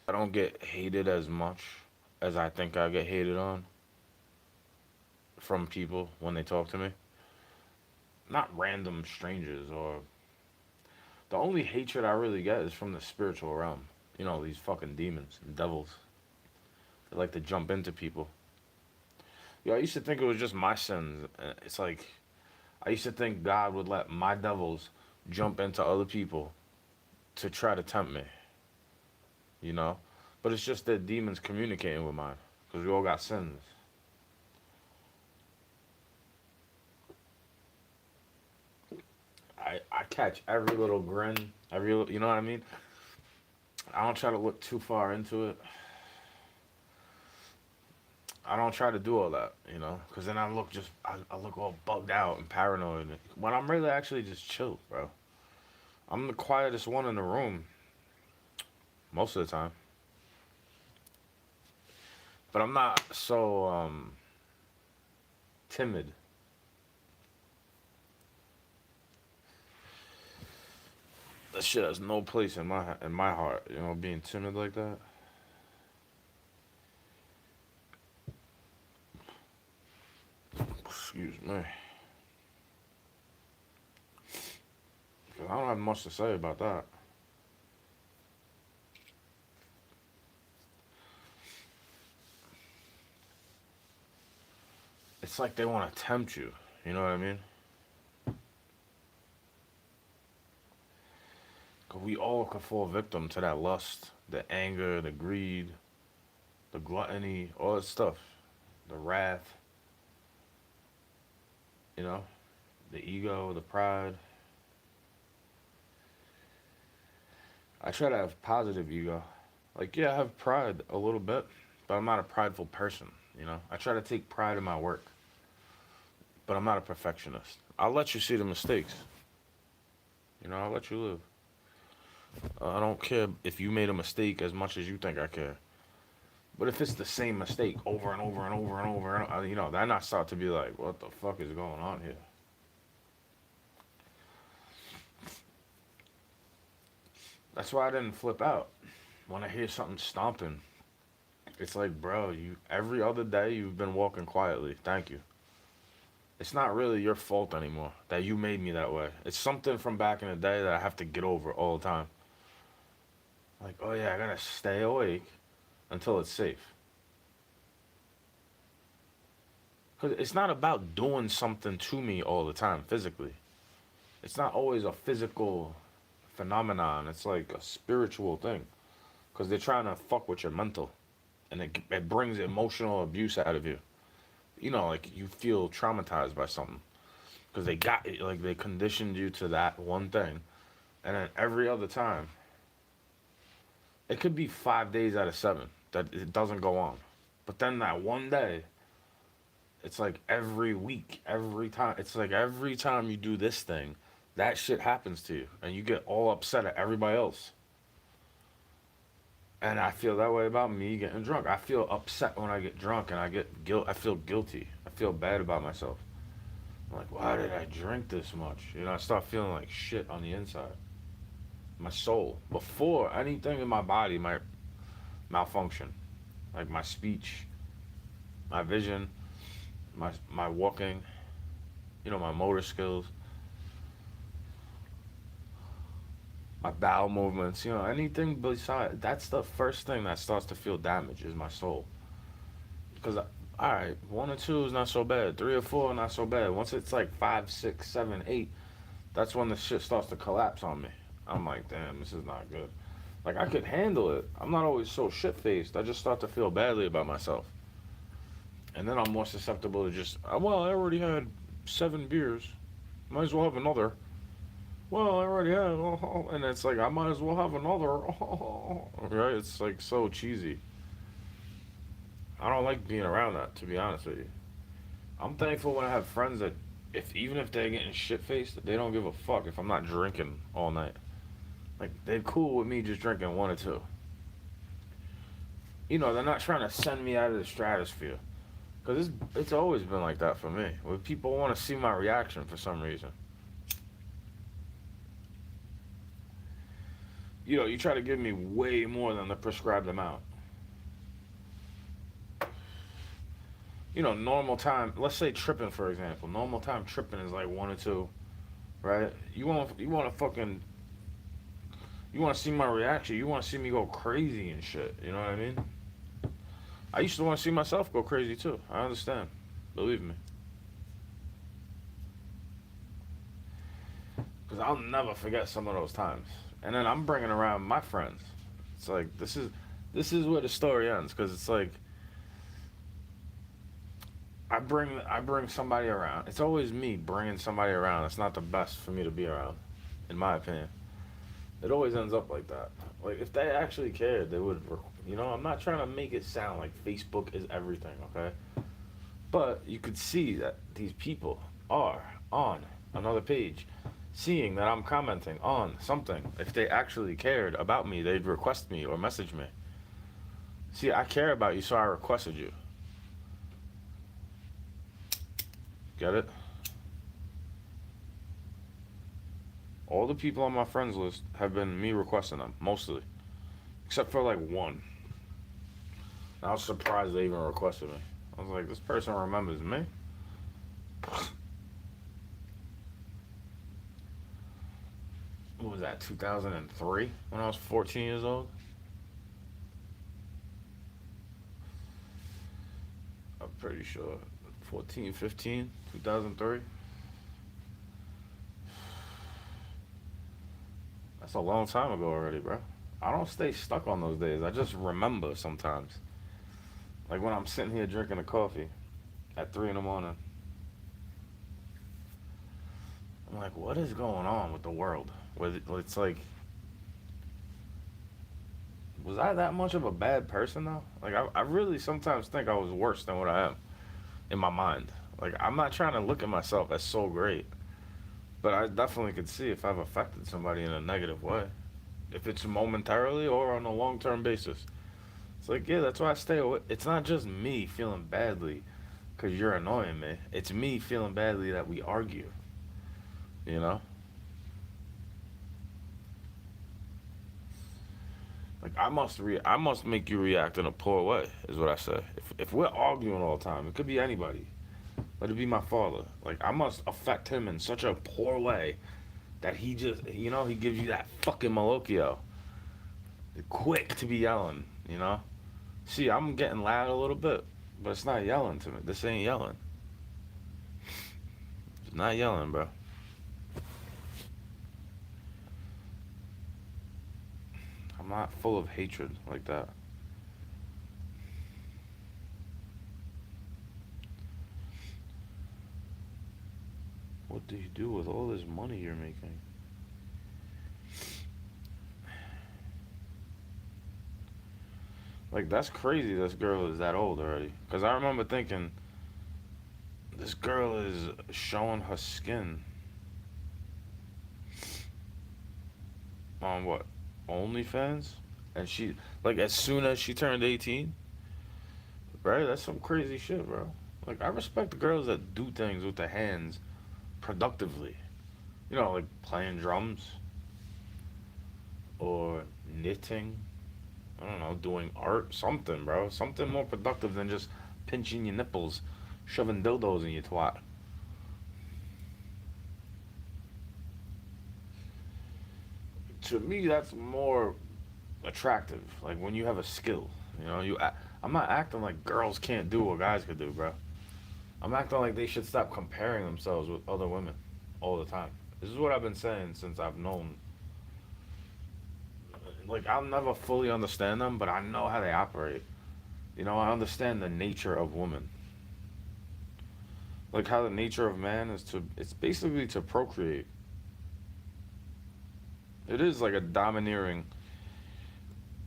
I don't get hated as much as I think I get hated on from people when they talk to me. Not random strangers or the only hatred I really get is from the spiritual realm. You know, these fucking demons and devils. They like to jump into people. Yo, I used to think it was just my sins. It's like I used to think God would let my devils jump into other people to try to tempt me, you know? But it's just that demons communicating with mine because we all got sins. I catch every little grin, you know what I mean? I don't try to look too far into it. I don't try to do all that, you know, because then I look all bugged out and paranoid when I'm really actually just chill, bro. I'm the quietest one in the room most of the time, but I'm not so timid. That shit has no place in my heart, you know, being timid like that. Excuse me. 'Cause I don't have much to say about that. It's like they want to tempt you. You know what I mean? 'Cause we all could fall victim to that lust, the anger, the greed, the gluttony, all that stuff, the wrath. You know, the ego, the pride. I try to have positive ego. Like, yeah, I have pride a little bit, but I'm not a prideful person. You know, I try to take pride in my work, but I'm not a perfectionist. I'll let you see the mistakes. You know, I'll let you live. I don't care if you made a mistake as much as you think I care. But if it's the same mistake over and over and over and over, you know, then I start to be like, what the fuck is going on here? That's why I didn't flip out when I hear something stomping. It's like, bro, you every other day you've been walking quietly. Thank you. It's not really your fault anymore that you made me that way. It's something from back in the day that I have to get over all the time. Like, oh yeah, I gotta stay awake until it's safe. Cause it's not about doing something to me all the time physically. It's not always a physical phenomenon. It's like a spiritual thing. Cause they're trying to fuck with your mental, and it brings emotional abuse out of you. You know, like you feel traumatized by something because they got it, like they conditioned you to that one thing, and then every other time, it could be 5 days out of seven that it doesn't go on, but then that one day, it's like every week, every time. It's like every time you do this thing, that shit happens to you, and you get all upset at everybody else. And I feel that way about me getting drunk. I feel upset when I get drunk, and I get guilt. I feel guilty. I feel bad about myself. I'm like, why did I drink this much? You know, I start feeling like shit on the inside. My soul. Before anything in my body might malfunction, like my speech, my vision, my walking, you know, my motor skills, my bowel movements, you know, anything beside that's the first thing that starts to feel damage is my soul. Because all right, one or two is not so bad, three or four not so bad. Once it's like five, six, seven, eight, that's when the shit starts to collapse on me. I'm like, damn, this is not good. Like I could handle it. I'm not always so shit faced. I just start to feel badly about myself, and then I'm more susceptible to just, well, I already had 7 beers, might as well have another. Well, I already had, and it's like I might as well have another. Right? It's like so cheesy. I don't like being around that, to be honest with you. I'm thankful when I have friends that, if even if they're getting shit faced, they don't give a fuck if I'm not drinking all night. Like they're cool with me just drinking one or two. You know, they're not trying to send me out of the stratosphere. Cause it's always been like that for me. Where people want to see my reaction for some reason. You try to give me way more than the prescribed amount. Normal time. Let's say tripping, for example. Normal time tripping is like 1 or 2, right? You want to fucking you want to see my reaction. You want to see me go crazy and shit. You know what I mean? I used to want to see myself go crazy too. I understand. Believe me. Because I'll never forget some of those times. And then I'm bringing around my friends. It's like this is where the story ends. Because it's like I bring somebody around. It's always me bringing somebody around. It's not the best for me to be around, in my opinion. It always ends up like that. Like if they actually cared, they would. I'm not trying to make it sound like Facebook is everything, okay? But you could see that these people are on another page, seeing that I'm commenting on something. If they actually cared about me, they'd request me or message me. See, I care about you, so I requested you. Get it? All the people on my friends list have been me requesting them, mostly. Except for like one. I was surprised they even requested me. I was like, this person remembers me? What was that, 2003? When I was 14 years old? I'm pretty sure. 14, 15, 2003? That's a long time ago already, bro. I don't stay stuck on those days. I just remember sometimes. Like when I'm sitting here drinking a coffee at 3 in the morning. I'm like, what is going on with the world? It's like, was I that much of a bad person though? Like, I really sometimes think I was worse than what I am in my mind. Like, I'm not trying to look at myself as so great, but I definitely could see if I've affected somebody in a negative way. If it's momentarily or on a long term basis. It's like, yeah, that's why I stay away. It's not just me feeling badly because you're annoying me. It's me feeling badly that we argue, you know? Like I must make you react in a poor way, is what I say. If we're arguing all the time, it could be anybody. Let it be my father. Like I must affect him in such a poor way that he just he gives you that fucking malocchio. Quick to be yelling, you know? See, I'm getting loud a little bit, but it's not yelling to me. This ain't yelling. It's not yelling, bro. I'm not full of hatred like that. What do you do with all this money you're making? Like, that's crazy this girl is that old already. Because I remember thinking, this girl is showing her skin on what? OnlyFans? And she, like, as soon as she turned 18? Right? That's some crazy shit, bro. Like, I respect the girls that do things with their hands productively. Like playing drums or knitting. I don't know, doing art, something, bro. Something more productive than just pinching your nipples, shoving dildos in your twat. To me, that's more attractive. Like when you have a skill, I'm not acting like girls can't do what guys could do, bro. I'm acting like they should stop comparing themselves with other women all the time. This is what I've been saying since I've known. Like I'll never fully understand them, but I know how they operate. I understand the nature of women. Like how the nature of man is it's basically to procreate. It is like a domineering,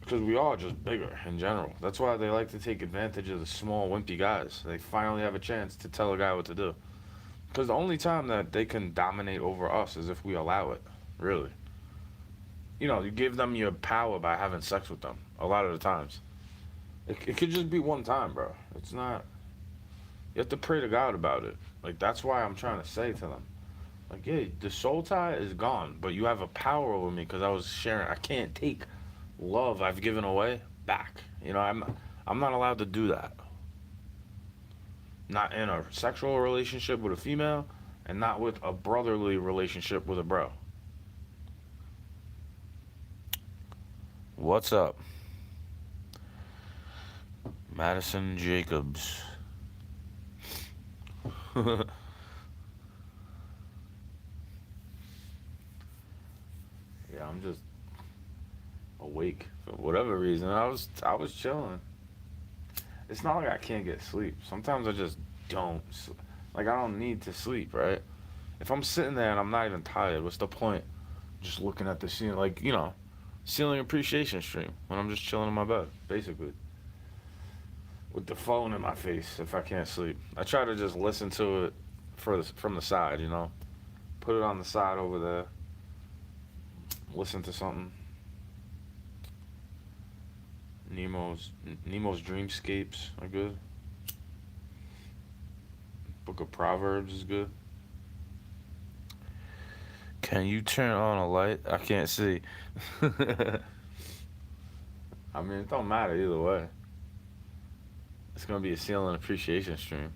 because we are just bigger in general. That's why they like to take advantage of the small, wimpy guys. They finally have a chance to tell a guy what to do. Because the only time that they can dominate over us is if we allow it, really. You give them your power by having sex with them, a lot of the times. It could just be one time, bro. You have to pray to God about it. Like, that's why I'm trying to say to them. Like, yeah, the soul tie is gone, but you have a power over me because I was sharing. I can't take love I've given away back. I'm not allowed to do that. Not in a sexual relationship with a female, and not with a brotherly relationship with a bro. What's up, Madison Jacobs? Yeah, I'm just awake for whatever reason. I was chilling. It's not like I can't get sleep. Sometimes I just don't. Like I don't need to sleep, right? If I'm sitting there and I'm not even tired, what's the point? Just looking at the ceiling, like ceiling appreciation stream when I'm just chilling in my bed, basically, with the phone in my face. If I can't sleep, I try to just listen to it from the side. Put it on the side over there. Listen to something. Nemo's Dreamscapes are good. Book of Proverbs is good. Can you turn on a light? I can't see. I mean, it don't matter either way. It's gonna be a ceiling appreciation stream.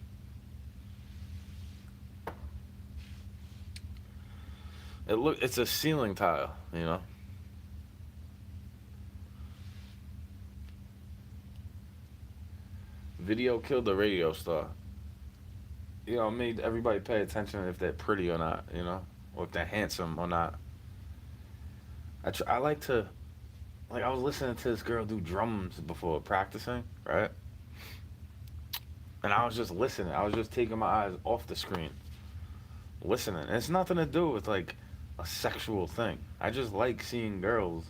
It's a ceiling tile. Video killed the radio star. Made everybody pay attention if they're pretty or not. Or if they're handsome or not. I like to like I was listening to this girl do drums before practicing, right? And I was just listening. I was just taking my eyes off the screen, listening. And it's nothing to do with like a sexual thing. I just like seeing girls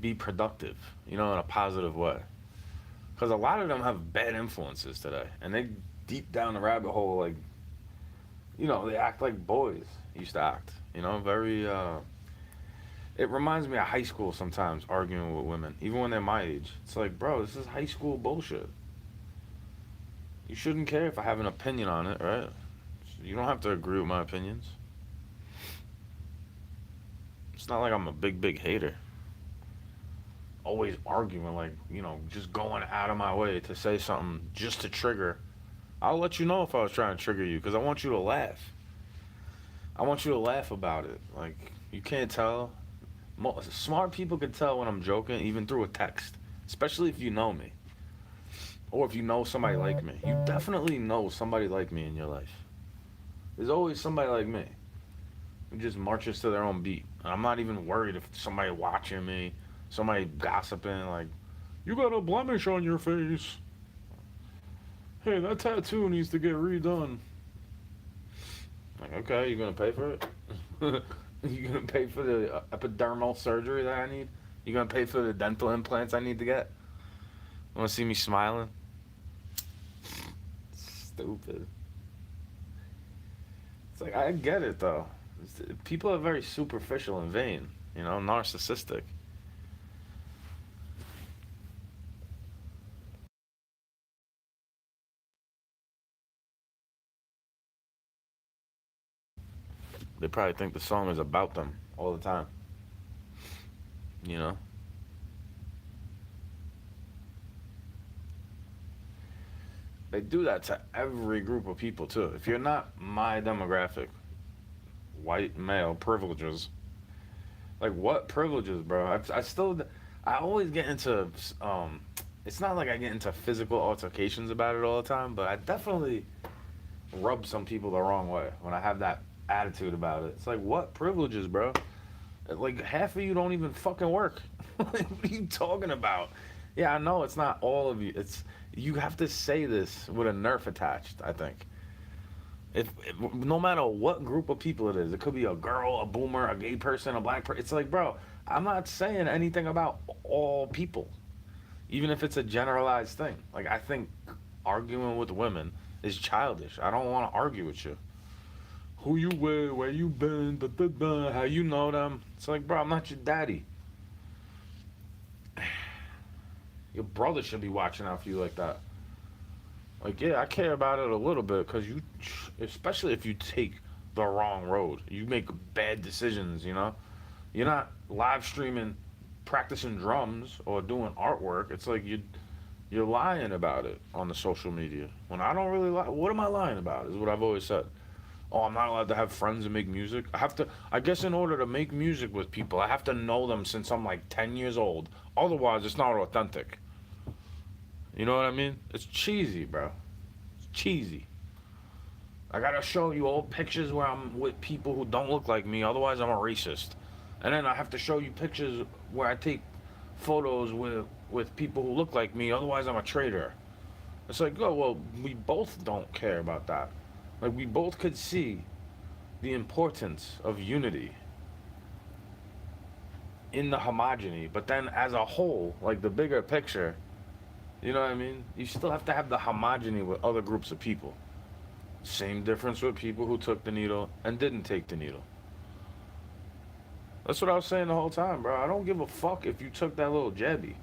be productive, in a positive way. Because a lot of them have bad influences today, and they deep down the rabbit hole, like they act like boys used to act. Very. It reminds me of high school sometimes, arguing with women, even when they're my age. It's like, bro, this is high school bullshit. You shouldn't care if I have an opinion on it, right? You don't have to agree with my opinions. It's not like I'm a big hater. Always arguing, like, just going out of my way to say something just to trigger. I'll let you know if I was trying to trigger you because I want you to laugh. I want you to laugh about it. Like, you can't tell. Smart people can tell when I'm joking, even through a text, especially if you know me. Or if you know somebody like me. You definitely know somebody like me in your life. There's always somebody like me who just marches to their own beat. And I'm not even worried if somebody watching me, somebody gossiping, like, you got a blemish on your face. Hey, that tattoo needs to get redone. Like, okay, you gonna pay for it? You gonna pay for the epidermal surgery that I need? You gonna pay for the dental implants I need to get? Wanna see me smiling? Stupid. It's like, I get it though. People are very superficial and vain, narcissistic. They probably think the song is about them all the time. You know? They do that to every group of people too. If you're not my demographic, white male privileges, like what privileges, bro? I always get into it's not like I get into physical altercations about it all the time, but I definitely rub some people the wrong way when I have that attitude about it. It's like, what privileges, bro? Like half of you don't even fucking work. What are you talking about? Yeah, I know it's not all of you. It's you have to say this with a nerf attached, I think. If no matter what group of people it is, it could be a girl, a boomer, a gay person, a black person. It's like, bro, I'm not saying anything about all people, even if it's a generalized thing. Like I think arguing with women is childish. I don't want to argue with you. Who you with? Where you been? Da, da, da, how you know them? It's like, bro, I'm not your daddy. Your brother should be watching out for you like that. Like, yeah, I care about it a little bit because you, especially if you take the wrong road. You make bad decisions, you know? You're not live streaming practicing drums or doing artwork. It's like you're lying about it on the social media. When I don't really lie, what am I lying about? Is what I've always said. Oh, I'm not allowed to have friends and make music. I have to. I guess in order to make music with people, I have to know them since I'm like 10 years old. Otherwise, it's not authentic. You know what I mean? It's cheesy, bro. It's cheesy. I gotta show you old pictures where I'm with people who don't look like me. Otherwise, I'm a racist. And then I have to show you pictures where I take photos with people who look like me. Otherwise, I'm a traitor. It's like, oh well, we both don't care about that. Like we both could see the importance of unity in the homogeny, but then as a whole, like the bigger picture, you know what I mean? You still have to have the homogeny with other groups of people. Same difference with people who took the needle and didn't take the needle. That's what I was saying the whole time, bro. I don't give a fuck if you took that little jabby.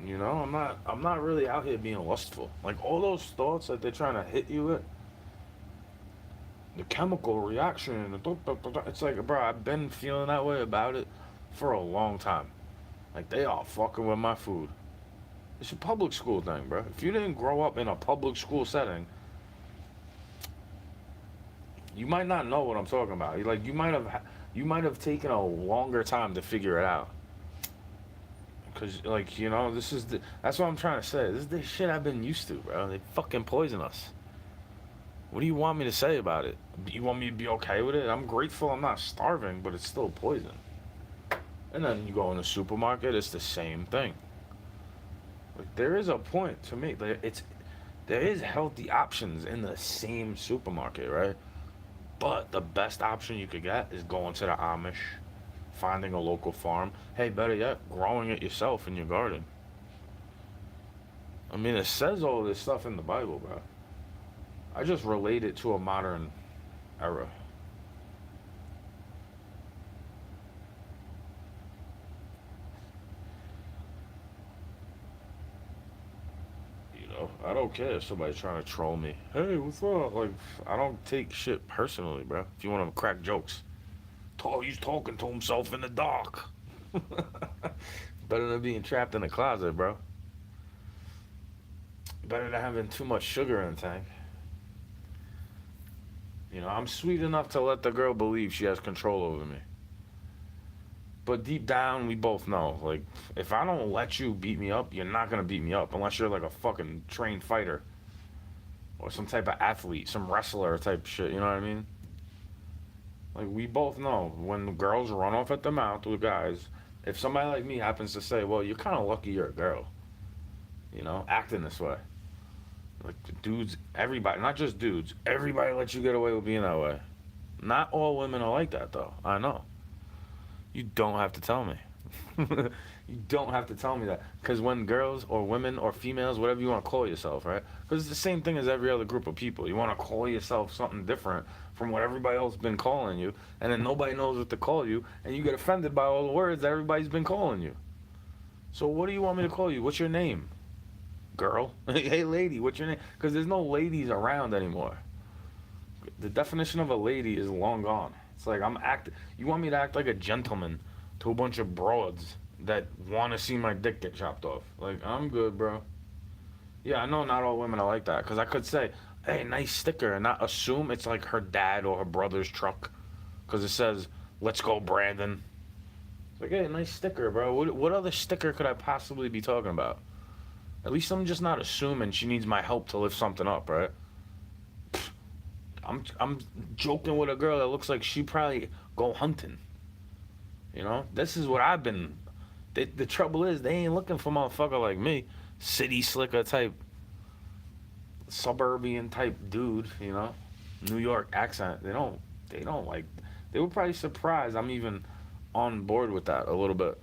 You know, I'm not really out here being lustful. Like all those thoughts that they're trying to hit you with, the chemical reaction, it's like, bro, I've been feeling that way about it for a long time. Like they are fucking with my food. It's a public school thing, bro. If you didn't grow up in a public school setting, you might not know what I'm talking about. Like you might have taken a longer time to figure it out. Cause like that's what I'm trying to say. This is the shit I've been used to, bro. They fucking poison us. What do you want me to say about it? You want me to be okay with it? I'm grateful I'm not starving, but it's still poison. And then you go in the supermarket, it's the same thing. Like there is a point to me. There is healthy options in the same supermarket, right? But the best option you could get is going to the Amish, finding a local farm. Hey, better yet, growing it yourself in your garden. I mean, it says all this stuff in the Bible, bro. I just relate it to a modern era. I don't care if somebody's trying to troll me. Hey, what's up? Like, I don't take shit personally, bro. If you want to crack jokes, he's talking to himself in the dark. Better than being trapped in a closet, bro. Better than having too much sugar in the tank. I'm sweet enough to let the girl believe she has control over me. But deep down, we both know, like, if I don't let you beat me up, you're not gonna beat me up unless you're like a fucking trained fighter or some type of athlete, some wrestler type shit. You know what I mean? Like, we both know when girls run off at the mouth with guys. If somebody like me happens to say, "Well, you're kind of lucky you're a girl," acting this way. Like dudes, everybody, not just dudes, everybody lets you get away with being that way. Not all women are like that, though. I know. You don't have to tell me. You don't have to tell me that. Because when girls or women or females, whatever you want to call yourself, right? Because it's the same thing as every other group of people. You want to call yourself something different from what everybody else has been calling you, and then nobody knows what to call you, and you get offended by all the words that everybody's been calling you. So what do you want me to call you? What's your name? Girl? Hey, lady, what's your name? Because there's no ladies around anymore. The definition of a lady is long gone. It's like you want me to act like a gentleman to a bunch of broads that want to see my dick get chopped off. Like, I'm good, bro. Yeah, I know not all women are like that. Because I could say, hey, nice sticker, and not assume it's like her dad or her brother's truck. Because it says, let's go, Brandon. It's like, hey, nice sticker, bro. What other sticker could I possibly be talking about? At least I'm just not assuming she needs my help to lift something up, right? I'm joking with a girl that looks like she probably go hunting. This is what I've been. The trouble is they ain't looking for a motherfucker like me, city slicker type, suburban type dude. New York accent. They don't. They don't like. They were probably surprised I'm even on board with that a little bit.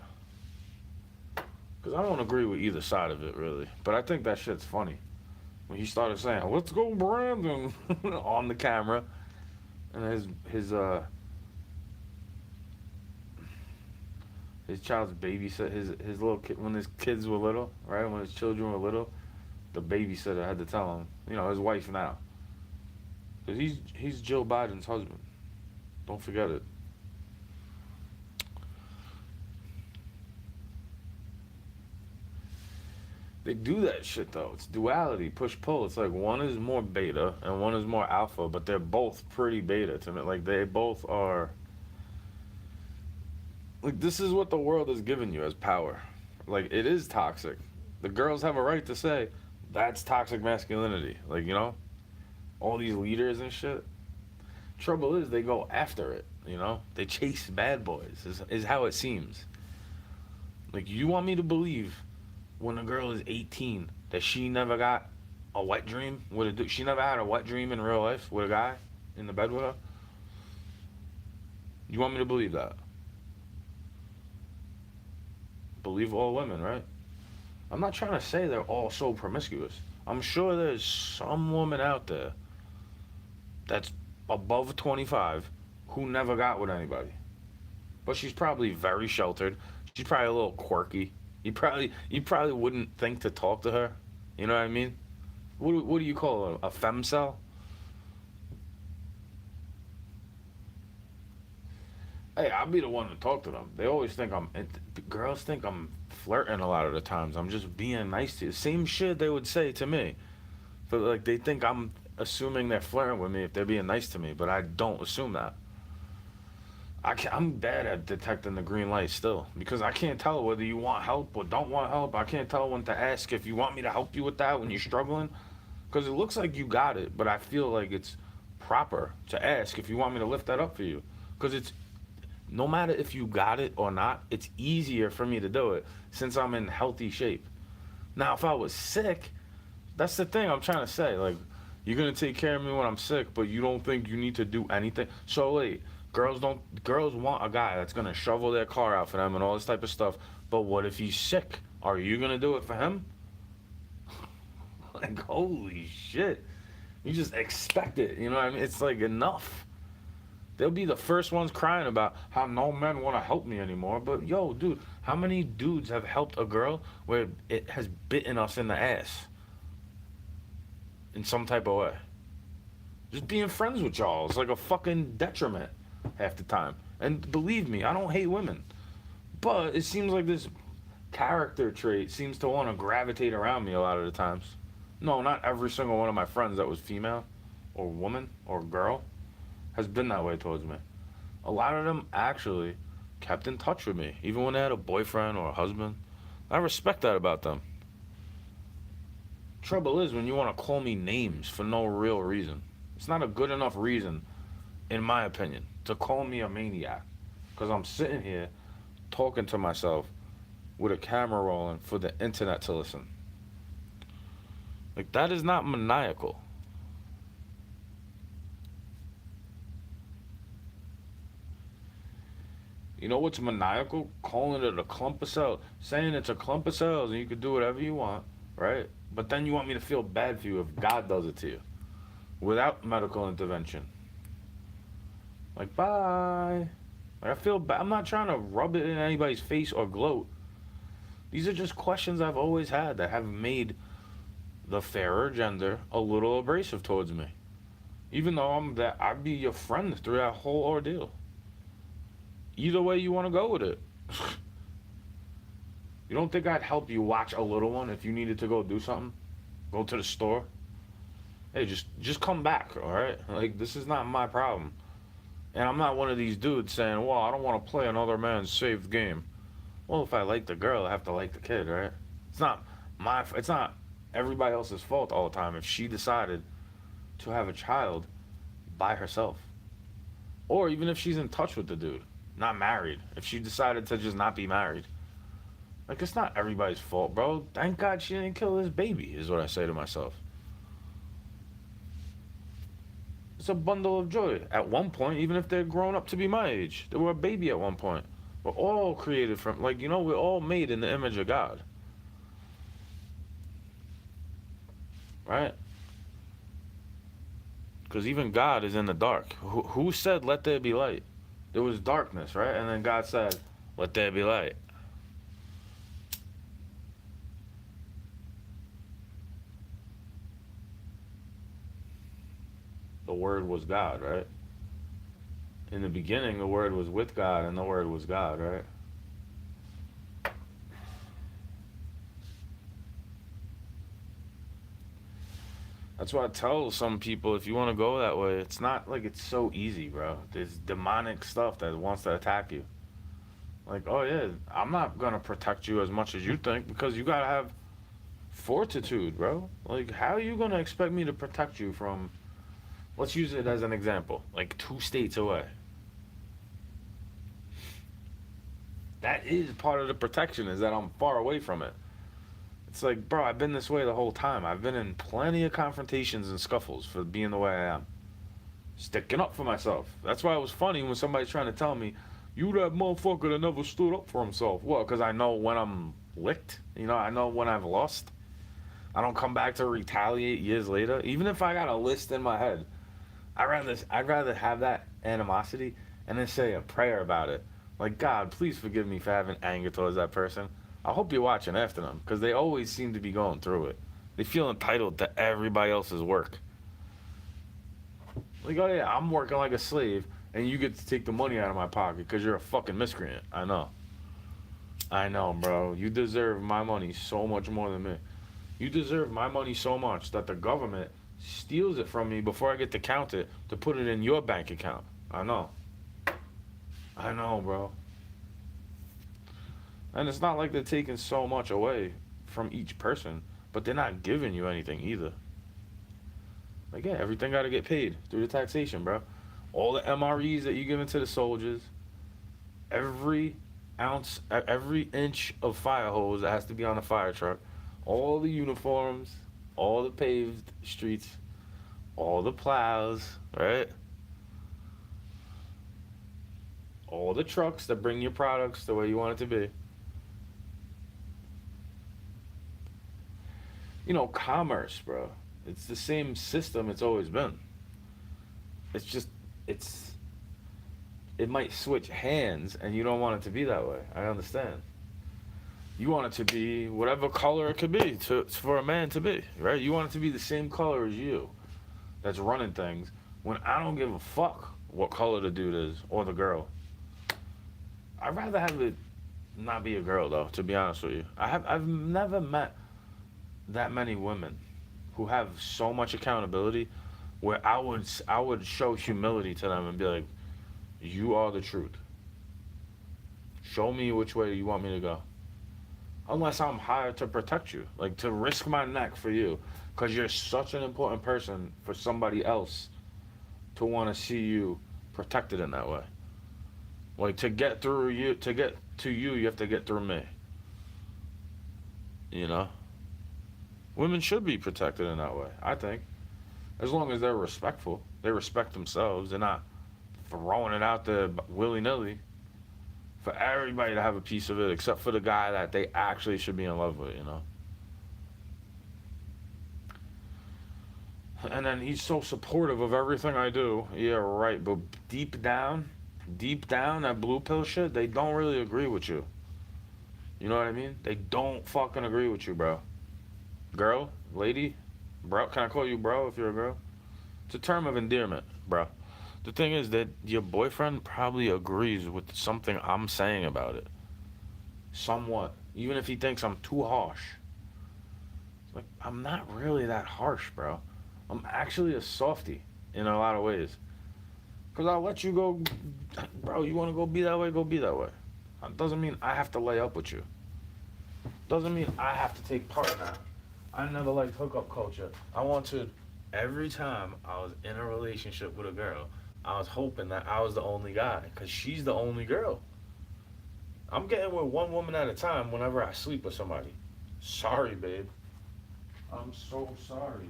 Because I don't agree with either side of it really, but I think that shit's funny. When he started saying, "Let's go, Brandon," on the camera, and his child's babysitter, his little kid, when his kids were little, right? When his children were little, the babysitter had to tell him, his wife now, 'Cause he's Jill Biden's husband. Don't forget it. They do that shit though. It's duality, push pull. It's like one is more beta and one is more alpha, but they're both pretty beta to me. Like they both are. Like this is what the world has given you as power. Like it is toxic. The girls have a right to say that's toxic masculinity. Like all these leaders and shit. Trouble is they go after it. They chase bad boys. Is how it seems. Like you want me to believe when a girl is 18 that she never got a wet dream with a dude. She never had a wet dream in real life with a guy in the bed with her. You want me to believe that? Believe all women, right? I'm not trying to say they're all so promiscuous. I'm sure there's some woman out there that's above 25 who never got with anybody. But she's probably very sheltered. She's probably a little quirky. You probably wouldn't think to talk to her. You know what I mean? What do you call it? A femcel? Hey, I'll be the one to talk to them. They always think girls think I'm flirting a lot of the times. I'm just being nice to you. Same shit they would say to me. But like they think I'm assuming they're flirting with me if they're being nice to me, but I don't assume that. I'm bad at detecting the green light still because I can't tell whether you want help or don't want help. I can't tell when to ask if you want me to help you with that when you're struggling because it looks like you got it, but I feel like it's proper to ask if you want me to lift that up for you because it's no matter if you got it or not, it's easier for me to do it since I'm in healthy shape. Now, if I was sick, that's the thing I'm trying to say. Like, you're gonna take care of me when I'm sick, but you don't think you need to do anything. So wait, girls want a guy that's gonna shovel their car out for them and all this type of stuff. But what if he's sick? Are you gonna do it for him? Like, holy shit. You just expect it, you know what I mean? It's like enough. They'll be the first ones crying about how no men want to help me anymore. But yo, dude, how many dudes have helped a girl where it has bitten us in the ass in some type of way? Just being friends with y'all is like a fucking detriment half the time. And believe me, I don't hate women. But it seems like this character trait seems to want to gravitate around me a lot of the times. No, not every single one of my friends that was female or woman or girl has been that way towards me. A lot of them actually kept in touch with me, even when they had a boyfriend or a husband. I respect that about them. Trouble is when you want to call me names for no real reason. It's not a good enough reason, in my opinion, to call me a maniac. Because I'm sitting here talking to myself with a camera rolling for the internet to listen. Like, that is not maniacal. You know what's maniacal? Calling it a clump of cells. Saying it's a clump of cells and you can do whatever you want, right? But then you want me to feel bad for you if God does it to you without medical intervention. Like, bye. Like, I feel bad. I'm not trying to rub it in anybody's face or gloat. These are just questions I've always had that have made the fairer gender a little abrasive towards me. Even though I'd be your friend through that whole ordeal. Either way you want to go with it. You don't think I'd help you watch a little one if you needed to go do something? Go to the store? Hey, just come back, all right? Like, this is not my problem. And I'm not one of these dudes saying, well, I don't want to play another man's safe game. Well, if I like the girl, I have to like the kid, right? It's not everybody else's fault all the time if she decided to have a child by herself. Or even if she's in touch with the dude, not married. If she decided to just not be married. Like, it's not everybody's fault, bro. Thank God she didn't kill this baby, is what I say to myself. It's a bundle of joy. At one point, even if they're grown up to be my age, they were a baby at one point. We're all created from, we're all made in the image of God. Right? Because even God is in the dark. Who said, let there be light? There was darkness, right? And then God said, let there be light. The Word was God, right? In the beginning, the Word was with God, and the Word was God, right? That's why I tell some people if you want to go that way, it's not like it's so easy, bro. There's demonic stuff that wants to attack you. Like, oh yeah, I'm not gonna protect you as much as you think because you gotta have fortitude, bro. Like, how are you gonna expect me to protect you from? Let's use it as an example, like 2 states away. That is part of the protection, is that I'm far away from it. It's like, bro, I've been this way the whole time. I've been in plenty of confrontations and scuffles for being the way I am. Sticking up for myself. That's why it was funny when somebody's trying to tell me, you that motherfucker that never stood up for himself. What? Because I know when I'm licked. I know when I've lost. I don't come back to retaliate years later. Even if I got a list in my head, I'd rather have that animosity and then say a prayer about it. Like, God, please forgive me for having anger towards that person. I hope you're watching after them because they always seem to be going through it. They feel entitled to everybody else's work. Like, oh yeah, I'm working like a slave and you get to take the money out of my pocket because you're a fucking miscreant. I know. I know, bro. You deserve my money so much more than me. You deserve my money so much that the government steals it from me before I get to count it to put it in your bank account. I know. I know, bro. And it's not like they're taking so much away from each person, but they're not giving you anything either. Like, yeah, everything got to get paid through the taxation, bro. All the MREs that you give into the soldiers, every ounce, every inch of fire hose that has to be on a fire truck, all the uniforms, all the paved streets, all the plows, right? All the trucks that bring your products the way you want it to be. Commerce, bro. It's the same system it's always been. It's just, it's, it might switch hands and you don't want it to be that way. I understand. You want it to be whatever color it could be for a man to be, right? You want it to be the same color as you that's running things when I don't give a fuck what color the dude is or the girl. I'd rather have it not be a girl though, to be honest with you. I've never met that many women who have so much accountability where I would show humility to them and be like, you are the truth. Show me which way you want me to go. Unless I'm hired to protect you, like to risk my neck for you, because you're such an important person for somebody else to want to see you protected in that way. Like to get to you, you have to get through me. You know, women should be protected in that way. I think, as long as they're respectful, they respect themselves. They're not throwing it out there willy nilly for everybody to have a piece of it, except for the guy that they actually should be in love with. And then he's so supportive of everything I do. Yeah, right. But deep down, that blue pill shit, they don't really agree with you. You know what I mean? They don't fucking agree with you, bro. Girl, lady, bro. Can I call you bro if you're a girl? It's a term of endearment, bro. The thing is that your boyfriend probably agrees with something I'm saying about it. Somewhat. Even if he thinks I'm too harsh. It's like, I'm not really that harsh, bro. I'm actually a softie in a lot of ways. Because I'll let you go, bro, you want to go be that way, go be that way. That doesn't mean I have to lay up with you. Doesn't mean I have to take part in that. I never liked hookup culture. I wanted, every time I was in a relationship with a girl, I was hoping that I was the only guy, because she's the only girl. I'm getting with one woman at a time whenever I sleep with somebody. Sorry, babe. I'm so sorry.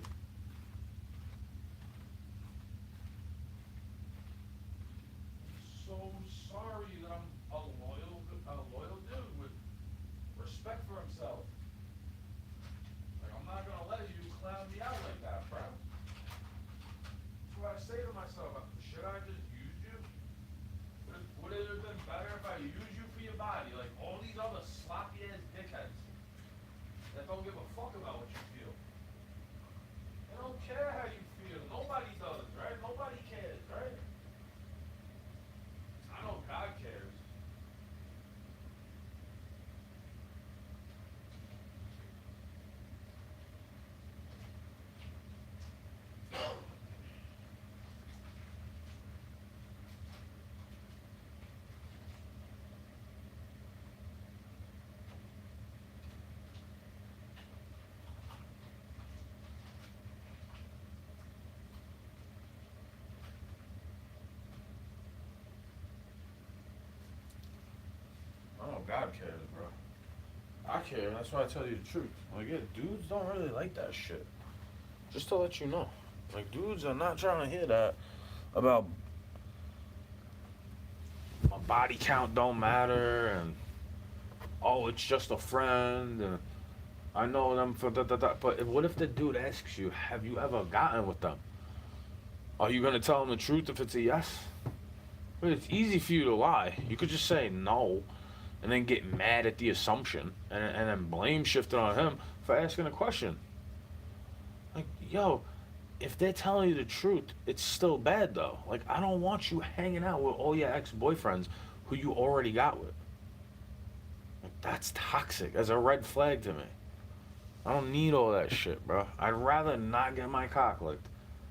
So sorry that I'm a loyal dude with respect for himself. Like, I'm not gonna let you clown me out like that, bro. That's what I say to myself. Should I just use you? Would it have been better if I used you for your body? Like all these other sloppy ass dickheads that don't give a fuck about what you feel. They don't care how you feel. Nobody does, right? Nobody God cares, bro. I care. That's why I tell you the truth. Like, yeah, dudes don't really like that shit. Just to let you know. Like, dudes are not trying to hear that about my body count don't matter and, oh, it's just a friend and I know them for that. But what if the dude asks you, have you ever gotten with them? Are you gonna tell him the truth if it's a yes? But it's easy for you to lie. You could just say no, and then get mad at the assumption, and then blame shift it on him for asking a question. Like, yo, if they're telling you the truth, it's still bad though. Like, I don't want you hanging out with all your ex boyfriends who you already got with. Like, that's toxic. As a red flag to me. I don't need all that shit, bro. I'd rather not get my cock licked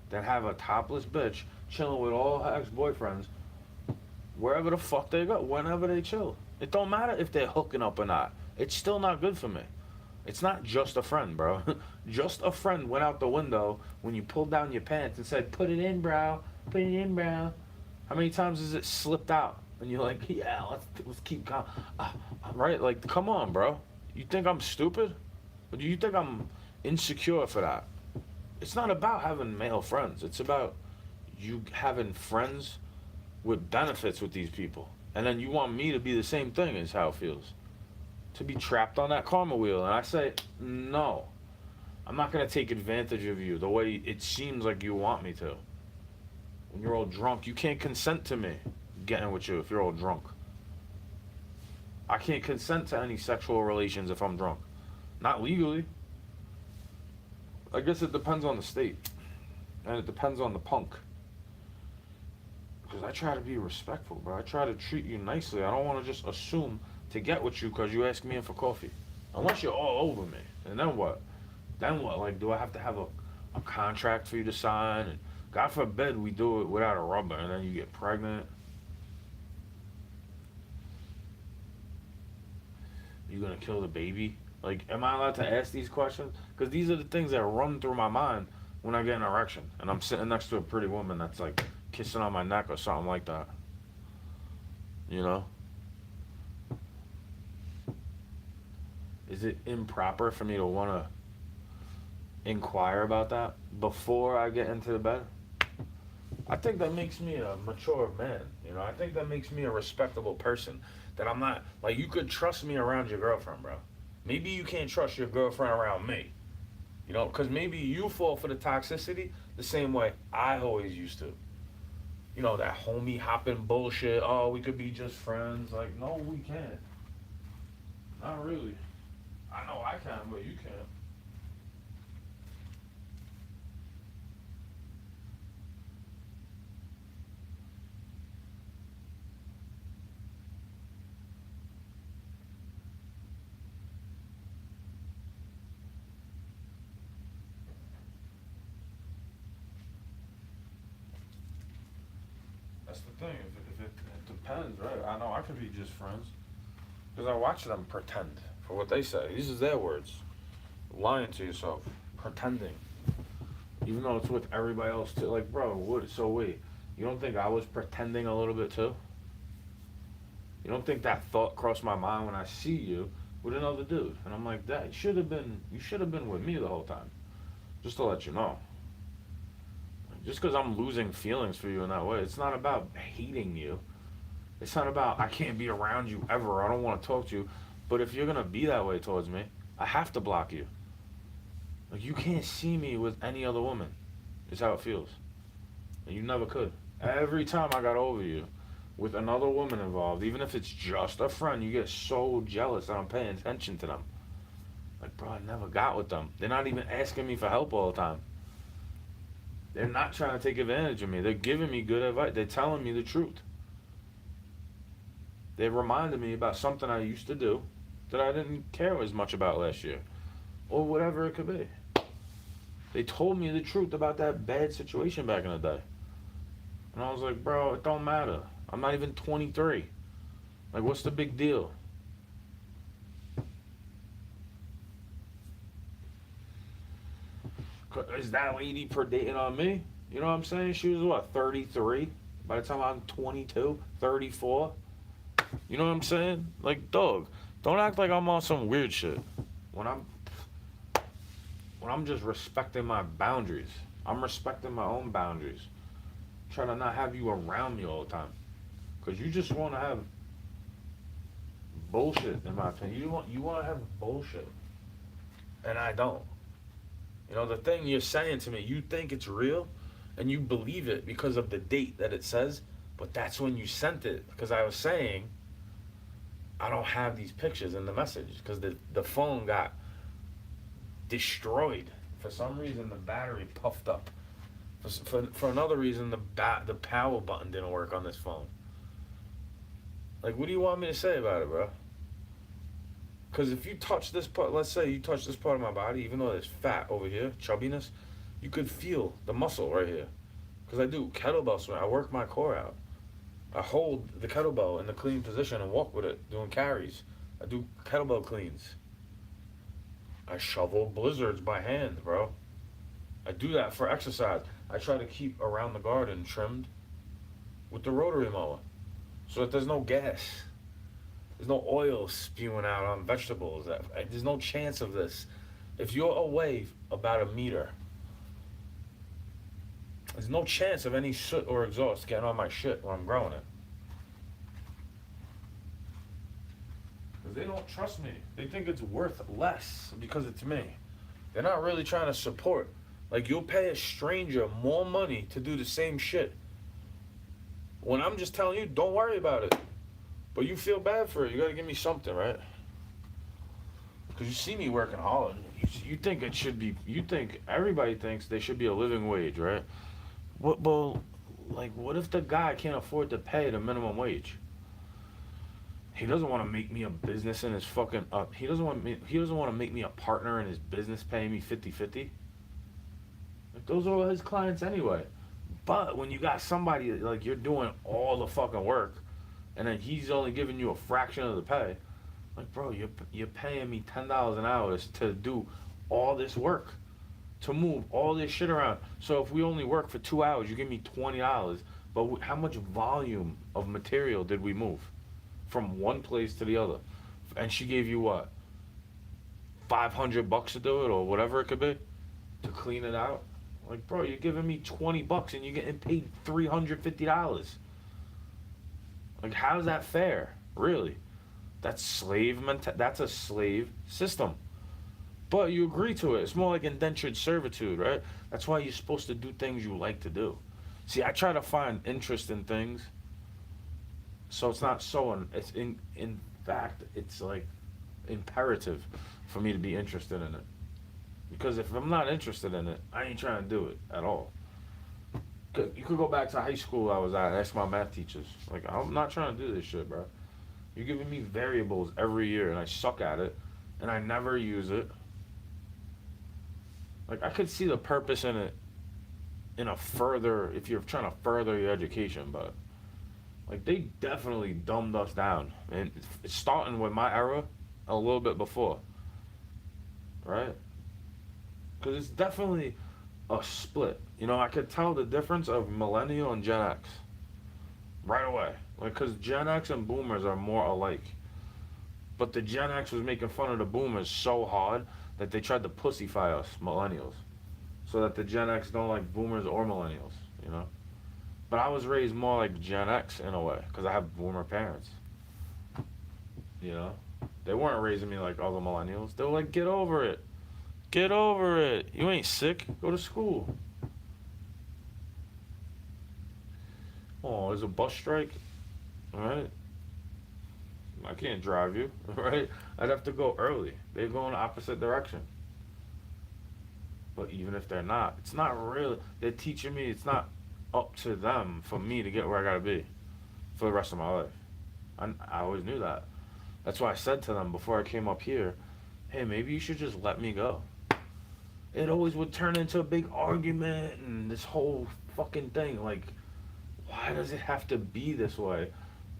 than have a topless bitch chilling with all her ex-boyfriends wherever the fuck they go, whenever they chill. It don't matter if they're hooking up or not. It's still not good for me. It's not just a friend, bro. Just a friend went out the window when you pulled down your pants and said, put it in, bro. Put it in, bro. How many times has it slipped out? And you're like, yeah, let's keep going. Right? Like, come on, bro. You think I'm stupid? Or do you think I'm insecure for that? It's not about having male friends. It's about you having friends with benefits with these people. And then you want me to be the same thing is how it feels. To be trapped on that karma wheel. And I say, no. I'm not going to take advantage of you the way it seems like you want me to. When you're all drunk, you can't consent to me getting with you if you're all drunk. I can't consent to any sexual relations if I'm drunk. Not legally. I guess it depends on the state. And it depends on the punk. Because I try to be respectful, bro. I try to treat you nicely. I don't want to just assume to get with you because you ask me in for coffee. Unless you're all over me. And then what? Then what? Like, do I have to have a contract for you to sign? And God forbid we do it without a rubber and then you get pregnant. You gonna kill the baby? Like, am I allowed to ask these questions? Because these are the things that run through my mind when I get an erection. And I'm sitting next to a pretty woman that's like kissing on my neck or something like that. You know? Is it improper for me to want to inquire about that before I get into the bed? I think that makes me a mature man. You know, I think that makes me a respectable person. That I'm not, like, you could trust me around your girlfriend, bro. Maybe you can't trust your girlfriend around me. You know, because maybe you fall for the toxicity the same way I always used to. You know, that homie hopping bullshit. Oh, we could be just friends. Like, no, we can't. Not really. I know I can, but you can't. That's the thing. It depends, right? I know I could be just friends. Because I watch them pretend for what they say. These are their words. Lying to yourself. Pretending. Even though it's with everybody else too. Like, bro, what? So wait. You don't think I was pretending a little bit too? You don't think that thought crossed my mind when I see you with another dude? And I'm like, that you should have been with me the whole time. Just to let you know. Just because I'm losing feelings for you in that way, it's not about hating you. It's not about I can't be around you ever. I don't want to talk to you. But if you're gonna be that way towards me, I have to block you. Like, you can't see me with any other woman. Is how it feels. And you never could. Every time I got over you, with another woman involved, even if it's just a friend, you get so jealous that I'm paying attention to them. Like, bro, I never got with them. They're not even asking me for help all the time. They're not trying to take advantage of me. They're giving me good advice. They're telling me the truth. They reminded me about something I used to do that I didn't care as much about last year. Or whatever it could be. They told me the truth about that bad situation back in the day. And I was like, bro, it don't matter. I'm not even 23. Like, what's the big deal? Is that lady predating on me? You know what I'm saying? She was, what, 33? By the time I'm 22, 34? You know what I'm saying? Like, dog, don't act like I'm on some weird shit. When I'm when I'm just respecting my boundaries. I'm respecting my own boundaries. Trying to not have you around me all the time. Cause you just wanna have bullshit in my opinion. You wanna have bullshit. And I don't. You know, the thing you're saying to me, you think it's real and you believe it because of the date that it says, but that's when you sent it. Because I was saying I don't have these pictures in the message because the phone got destroyed. For some reason, the battery puffed up. For another reason, the power button didn't work on this phone. Like, what do you want me to say about it, bro? Because if you touch this part, let's say you touch this part of my body, even though there's fat over here, chubbiness, you could feel the muscle right here. Because I do kettlebell swing. I work my core out. I hold the kettlebell in the clean position and walk with it, doing carries. I do kettlebell cleans. I shovel blizzards by hand, bro. I do that for exercise. I try to keep around the garden trimmed with the rotary mower so that there's no gas. There's no oil spewing out on vegetables. There's no chance of this. If you're away about a meter, there's no chance of any soot or exhaust getting on my shit when I'm growing it. Because they don't trust me. They think it's worth less because it's me. They're not really trying to support. Like, you'll pay a stranger more money to do the same shit. When I'm just telling you, don't worry about it. But you feel bad for it. You gotta give me something, right? Because you see me working hard. You think it should be, you think, everybody thinks they should be a living wage, right? Well, like, what if the guy can't afford to pay the minimum wage? He doesn't want to make me a business in his fucking, he doesn't want to make me a partner in his business paying me 50-50. Like, those are his clients anyway. But when you got somebody, like, you're doing all the fucking work, and then he's only giving you a fraction of the pay. Like, bro, you're paying me $10 an hour to do all this work, to move all this shit around. So if we only work for 2 hours, you give me $20. But how much volume of material did we move from one place to the other? And she gave you what, $500 to do it, or whatever it could be, to clean it out. Like, bro, you're giving me $20 and you're getting paid $350. Like, how's that fair? Really? That's that's a slave system. But you agree to it. It's more like indentured servitude, right? That's why you're supposed to do things you like to do. See, I try to find interest in things, so it's not so. It's in fact, it's like imperative for me to be interested in it. Because if I'm not interested in it, I ain't trying to do it at all. You could go back to high school I was at and ask my math teachers. Like, I'm not trying to do this shit, bro. You're giving me variables every year, and I suck at it, and I never use it. Like, I could see the purpose in it if you're trying to further your education, but, like, they definitely dumbed us down. And it's starting with my era a little bit before, right? Because it's definitely a split. You know, I could tell the difference of millennial and Gen X right away. Like, because Gen X and boomers are more alike. But the Gen X was making fun of the boomers so hard that they tried to pussyfy us, millennials. So that the Gen X don't like boomers or millennials, you know? But I was raised more like Gen X in a way, because I have boomer parents. You know? They weren't raising me like all the millennials. They were like, get over it. Get over it. You ain't sick. Go to school. Oh, there's a bus strike? Alright? I can't drive you, right? I'd have to go early. They go in the opposite direction. But even if they're not, it's not really, they're teaching me it's not up to them for me to get where I gotta be for the rest of my life. I always knew that. That's why I said to them before I came up here, hey, maybe you should just let me go. It always would turn into a big argument and this whole fucking thing. Like, why does it have to be this way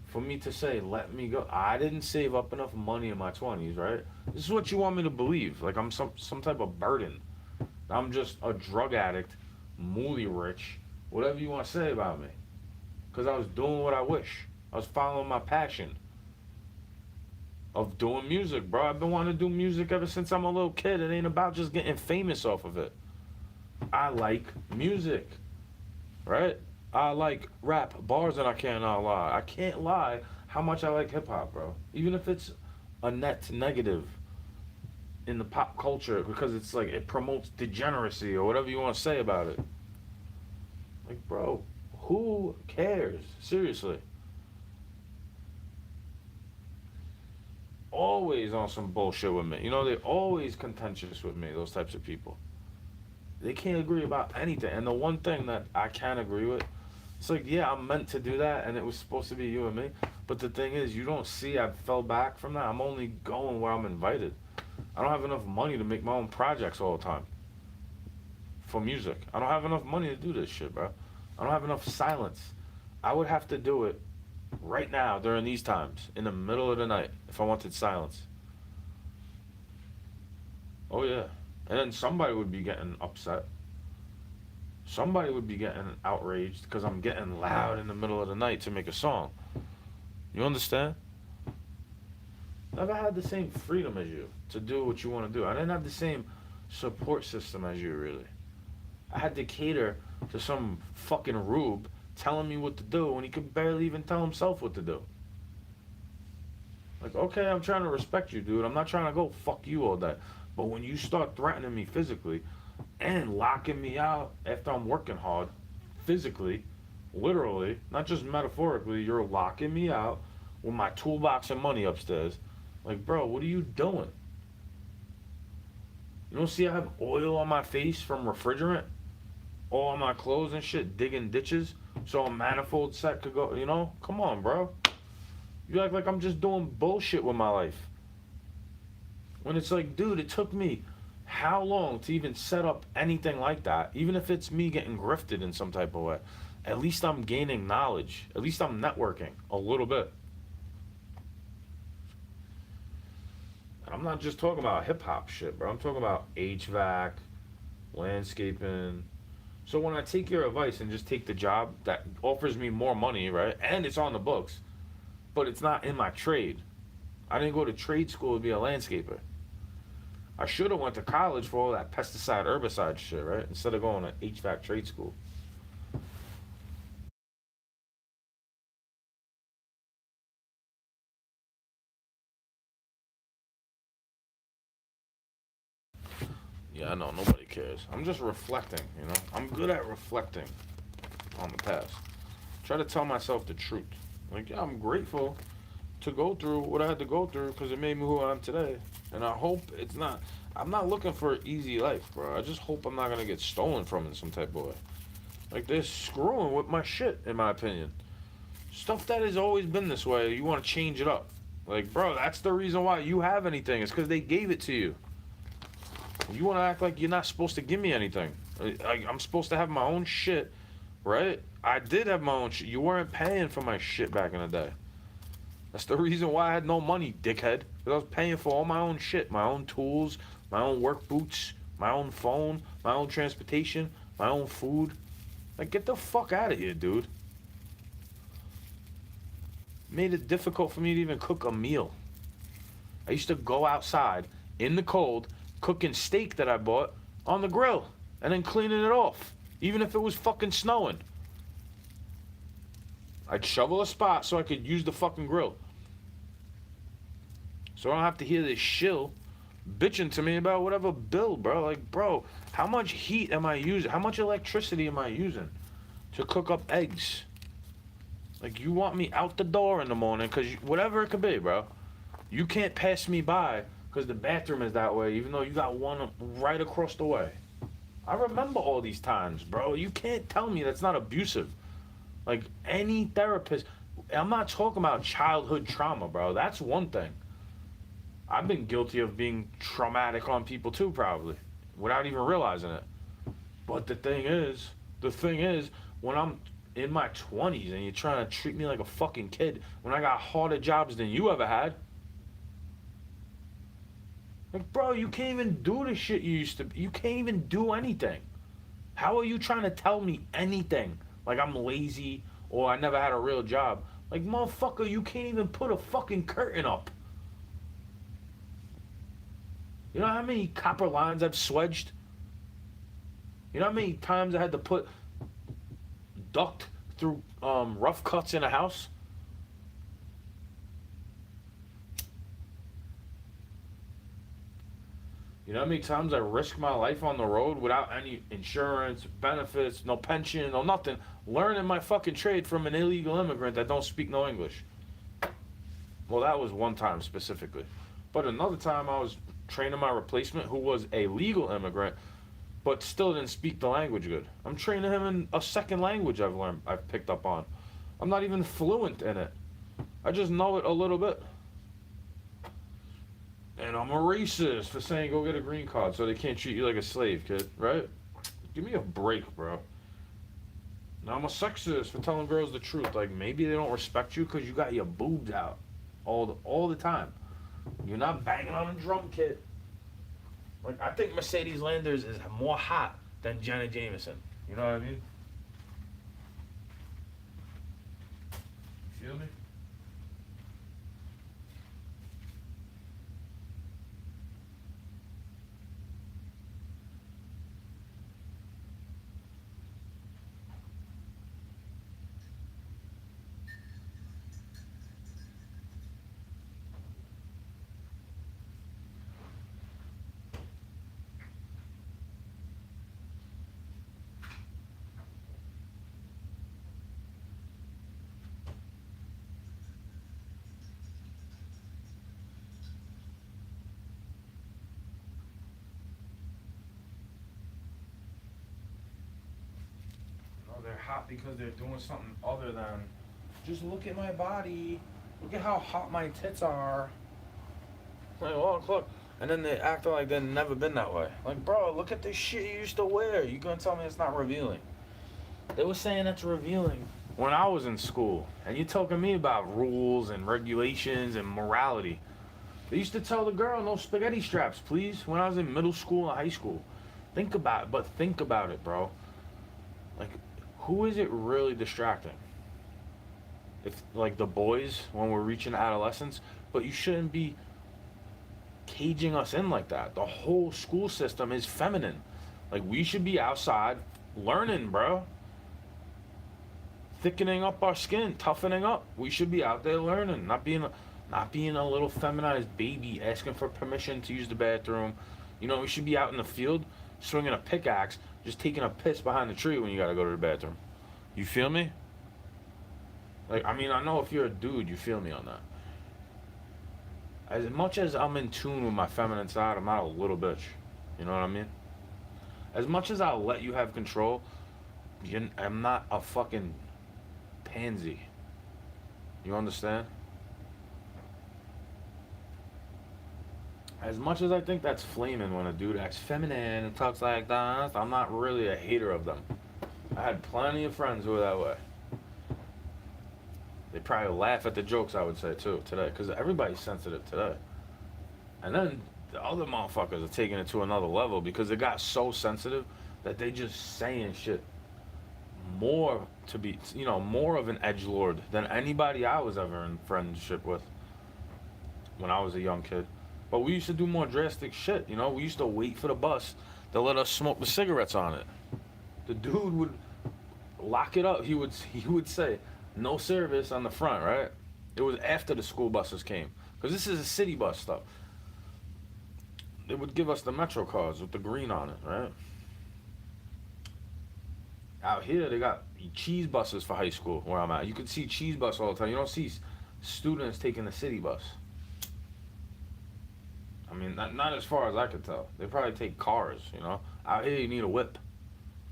for me to say, let me go? I didn't save up enough money in my 20s, right? This is what you want me to believe. Like, I'm some type of burden. I'm just a drug addict, moody rich, whatever you want to say about me. Because I was doing what I wish. I was following my passion. of doing music, bro. I've been wanting to do music ever since I'm a little kid. It ain't about just getting famous off of it. I like music, right? I like rap bars, and I cannot lie. I can't lie how much I like hip hop, bro. Even if it's a net negative in the pop culture, because it's like it promotes degeneracy or whatever you want to say about it. Like, bro, who cares? Seriously. Always on some bullshit with me. You know, they're always contentious with me, those types of people. They can't agree about anything. And the one thing that I can agree with, it's like, yeah, I'm meant to do that, and it was supposed to be you and me. But the thing is, you don't see I fell back from that. I'm only going where I'm invited. I don't have enough money to make my own projects all the time for music. I don't have enough money to do this shit, bro. I don't have enough silence. I would have to do it right now during these times, in the middle of the night, if I wanted silence. Oh, yeah. And then somebody would be getting upset. Somebody would be getting outraged because I'm getting loud in the middle of the night to make a song. You understand? Never had the same freedom as you to do what you want to do. I didn't have the same support system as you, really. I had to cater to some fucking rube telling me what to do when he could barely even tell himself what to do. Like, okay, I'm trying to respect you, dude. I'm not trying to go fuck you all day. But when you start threatening me physically and locking me out after I'm working hard, physically, literally, not just metaphorically, you're locking me out with my toolbox and money upstairs. Like, bro, what are you doing? You don't see I have oil on my face from refrigerant? All on my clothes and shit, digging ditches so a manifold set could go, you know? Come on, bro. You act like I'm just doing bullshit with my life. When it's like, dude, it took me how long to even set up anything like that? Even if it's me getting grifted in some type of way. At least I'm gaining knowledge. At least I'm networking a little bit. And I'm not just talking about hip hop shit, bro. I'm talking about HVAC, landscaping. So when I take your advice and just take the job that offers me more money, right? And it's on the books, but it's not in my trade. I didn't go to trade school to be a landscaper. I should have went to college for all that pesticide, herbicide shit, right? Instead of going to HVAC trade school. Yeah, I know, nobody cares. I'm just reflecting, you know? I'm good at reflecting on the past. Try to tell myself the truth. Like, yeah, I'm grateful to go through what I had to go through because it made me who I am today. And I hope it's not. I'm not looking for an easy life, bro. I just hope I'm not gonna get stolen from in some type of way. Like they're screwing with my shit, in my opinion. Stuff that has always been this way, you want to change it up. Like, bro, that's the reason why you have anything. It's because they gave it to you. You want to act like you're not supposed to give me anything. I'm supposed to have my own shit, right? I did have my own shit. You weren't paying for my shit back in the day. That's the reason why I had no money, dickhead. Because I was paying for all my own shit, my own tools, my own work boots, my own phone, my own transportation, my own food. Like, get the fuck out of here, dude. Made it difficult for me to even cook a meal. I used to go outside in the cold, cooking steak that I bought on the grill, and then cleaning it off, even if it was fucking snowing. I'd shovel a spot so I could use the fucking grill. So I don't have to hear this shill bitching to me about whatever bill, bro. Like, bro, how much heat am I using? How much electricity am I using to cook up eggs? Like, you want me out the door in the morning, because whatever it could be, bro. You can't pass me by because the bathroom is that way, even though you got one right across the way. I remember all these times, bro. You can't tell me that's not abusive. Like, any therapist, I'm not talking about childhood trauma, bro. That's one thing. I've been guilty of being traumatic on people too, probably, without even realizing it. But the thing is, when I'm in my 20s and you're trying to treat me like a fucking kid, when I got harder jobs than you ever had, like, bro, you can't even do the shit you used to. You can't even do anything. How are you trying to tell me anything? Like I'm lazy or I never had a real job. Like, motherfucker, you can't even put a fucking curtain up. You know how many copper lines I've swedged? You know how many times I had to put duct through rough cuts in a house? You know how many times I risked my life on the road without any insurance, benefits, no pension, no nothing, learning my fucking trade from an illegal immigrant that don't speak no English? Well, that was one time specifically. But another time I was training my replacement who was a legal immigrant but still didn't speak the language good. I'm training him in a second language I've picked up on. I'm not even fluent in it. I just know it a little bit. And I'm a racist for saying go get a green card so they can't treat you like a slave, kid, right? Give me a break, bro. Now I'm a sexist for telling girls the truth. Like maybe they don't respect you because you got your boobs out all the time. You're not banging on a drum kit. Like I think Mercedes Landers is more hot than Janet Jameson. You know what I mean? You feel me? No, they're hot because they're doing something other than just look at my body. Look at how hot my tits are. Like, oh, look. And then they act like they've never been that way. Like, bro, look at this shit you used to wear. You gonna tell me it's not revealing? They were saying that's revealing when I was in school. And you talking to me about rules and regulations and morality. They used to tell the girl no spaghetti straps, please, when I was in middle school and high school. Think about it, bro. Like, who is it really distracting? If like the boys when we're reaching adolescence, but you shouldn't be caging us in like that. The whole school system is feminine. Like we should be outside learning, bro. Thickening up our skin, toughening up. We should be out there learning, not being a little feminized baby asking for permission to use the bathroom. You know, we should be out in the field swinging a pickaxe, just taking a piss behind the tree when you gotta go to the bathroom. You feel me? Like, I mean, I know if you're a dude, you feel me on that. As much as I'm in tune with my feminine side, I'm not a little bitch. You know what I mean? As much as I'll let you have control, I'm not a fucking pansy. You understand? As much as I think that's flaming when a dude acts feminine and talks like that, I'm not really a hater of them. I had plenty of friends who were that way. They probably laugh at the jokes I would say too today, because everybody's sensitive today. And then the other motherfuckers are taking it to another level because it got so sensitive that they just saying shit more to be, more of an edgelord than anybody I was ever in friendship with when I was a young kid. But we used to do more drastic shit, We used to wait for the bus to let us smoke the cigarettes on it. The dude would lock it up. He would say, no service on the front, right? It was after the school buses came. Because this is a city bus stuff. They would give us the Metro cards with the green on it, right? Out here, they got cheese buses for high school where I'm at. You can see cheese bus all the time. You don't see students taking the city bus. I mean, not as far as I could tell. They probably take cars, Out here, you need a whip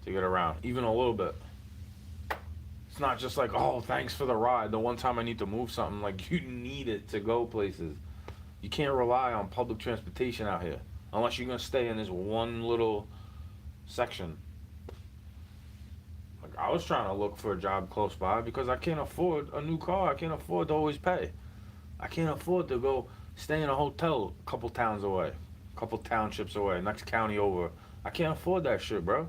to get around, even a little bit. It's not just like, oh, thanks for the ride. The one time I need to move something, like you need it to go places. You can't rely on public transportation out here unless you're gonna stay in this one little section. Like I was trying to look for a job close by because I can't afford a new car. I can't afford to always pay. I can't afford to go stay in a hotel a couple towns away, a couple townships away, next county over. I can't afford that shit, bro.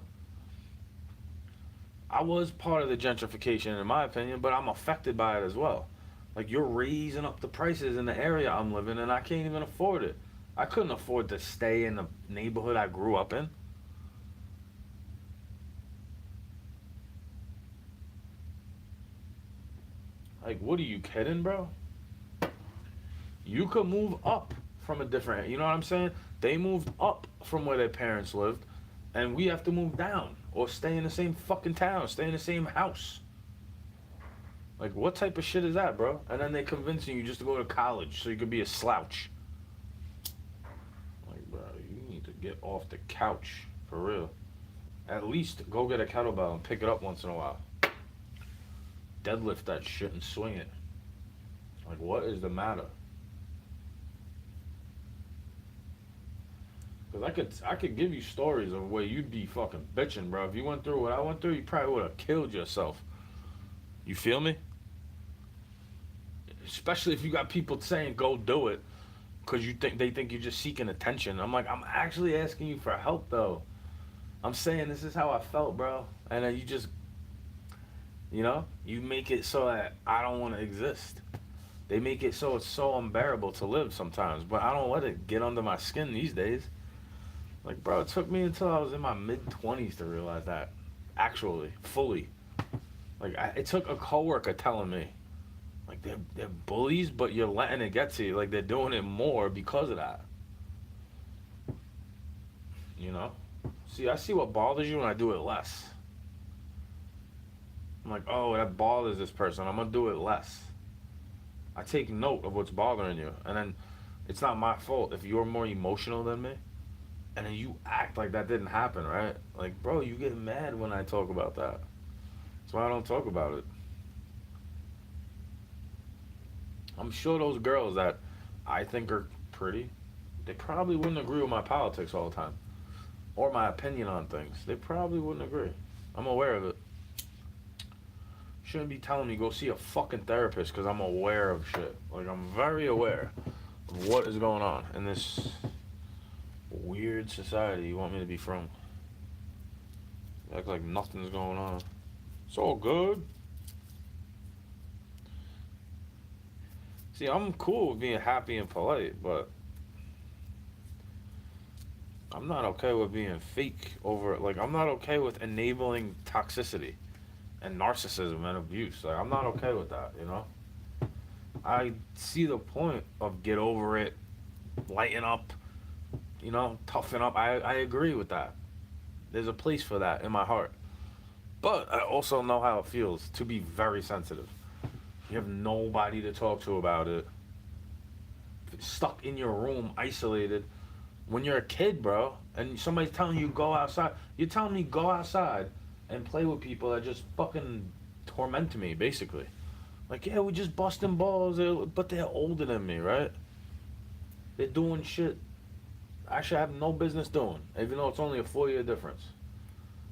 I was part of the gentrification, in my opinion, but I'm affected by it as well. Like, you're raising up the prices in the area I'm living in, and I can't even afford it. I couldn't afford to stay in the neighborhood I grew up in. Like, what are you kidding, bro? You could move up from a different, you know what I'm saying? They moved up from where their parents lived, and we have to move down or stay in the same fucking town, stay in the same house. Like, what type of shit is that, bro? And then they convincing you just to go to college so you could be a slouch. Like, bro, you need to get off the couch for real. At least go get a kettlebell and pick it up once in a while. Deadlift that shit and swing it. Like, what is the matter? Cause I could give you stories of where you'd be fucking bitching, bro. If you went through what I went through, you probably would have killed yourself. You feel me? Especially if you got people saying go do it, cause they think you're just seeking attention. I'm like, I'm actually asking you for help though. I'm saying this is how I felt, bro. And then you make it so that I don't want to exist. They make it so it's so unbearable to live sometimes, but I don't let it get under my skin these days. Like, bro, it took me until I was in my mid 20s to realize that, actually, fully. Like, it took a coworker telling me, like, they're bullies, but you're letting it get to you. Like, they're doing it more because of that. You know? See, I see what bothers you and I do it less. I'm like, oh, that bothers this person. I'm going to do it less. I take note of what's bothering you. And then it's not my fault if you're more emotional than me. And then you act like that didn't happen, right? Like, bro, you get mad when I talk about that. That's why I don't talk about it. I'm sure those girls that I think are pretty, they probably wouldn't agree with my politics all the time. Or my opinion on things. They probably wouldn't agree. I'm aware of it. Shouldn't be telling me go see a fucking therapist because I'm aware of shit. Like, I'm very aware of what is going on in this weird society you want me to be from. Act like nothing's going on. It's all good. See, I'm cool with being happy and polite, but I'm not okay with being fake over, like, I'm not okay with enabling toxicity and narcissism and abuse. Like, I'm not okay with that, you know? I see the point of get over it, lighten up, toughen up. I agree with that. There's a place for that in my heart. But I also know how it feels to be very sensitive. You have nobody to talk to about it. Stuck in your room, isolated. When you're a kid, bro, and somebody's telling you go outside, you're telling me go outside and play with people that just fucking torment me, basically. Like, yeah, we just busting balls, but they're older than me, right? They're doing shit I should have no business doing, even though it's only a 4-year difference.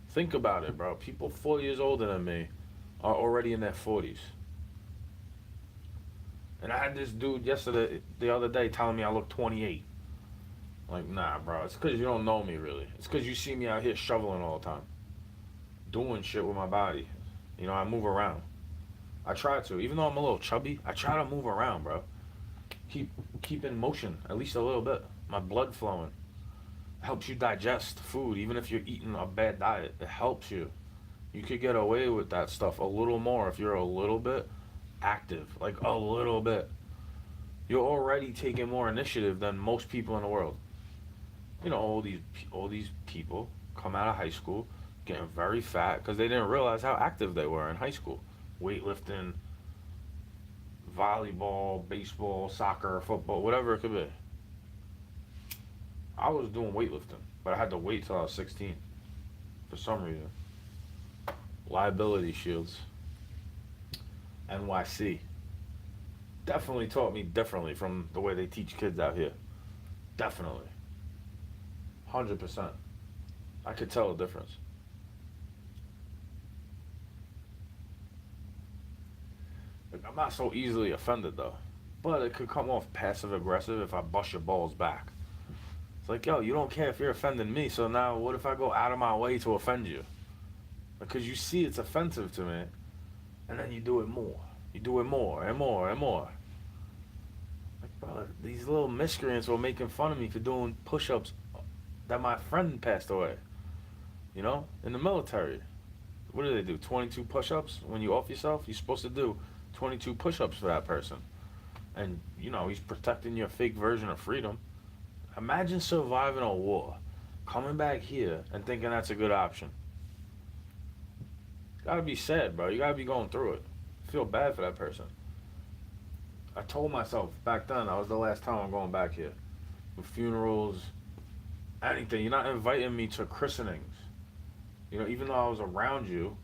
Think about it, bro. People 4 years older than me are already in their 40s. And I had this dude the other day, telling me I look 28. Like, nah, bro. It's because you don't know me, really. It's because you see me out here shoveling all the time. Doing shit with my body. I move around. I try to. Even though I'm a little chubby, I try to move around, bro. Keep in motion, at least a little bit. My blood flowing. It helps you digest food, even if you're eating a bad diet. It helps you. You could get away with that stuff a little more if you're a little bit active. Like, a little bit. You're already taking more initiative than most people in the world. All these people come out of high school getting very fat because they didn't realize how active they were in high school. Weightlifting, volleyball, baseball, soccer, football, whatever it could be. I was doing weightlifting, but I had to wait till I was 16 for some reason. Liability shields. NYC. Definitely taught me differently from the way they teach kids out here. Definitely. 100%. I could tell the difference. Like, I'm not so easily offended, though. But it could come off passive aggressive if I bust your balls back. It's like, yo, you don't care if you're offending me, so now what if I go out of my way to offend you? Because you see it's offensive to me, and then you do it more. You do it more and more and more. Like, Bro, these little miscreants were making fun of me for doing push-ups that my friend passed away. In the military. What do they do? 22 push-ups when you off yourself. You're supposed to do 22 push-ups for that person, and he's protecting your fake version of freedom. Imagine surviving a war, coming back here and thinking that's a good option. Gotta be sad, bro. You gotta be going through it. Feel bad for that person. I told myself back then that was the last time I'm going back here. With funerals, anything. You're not inviting me to christenings. Even though I was around you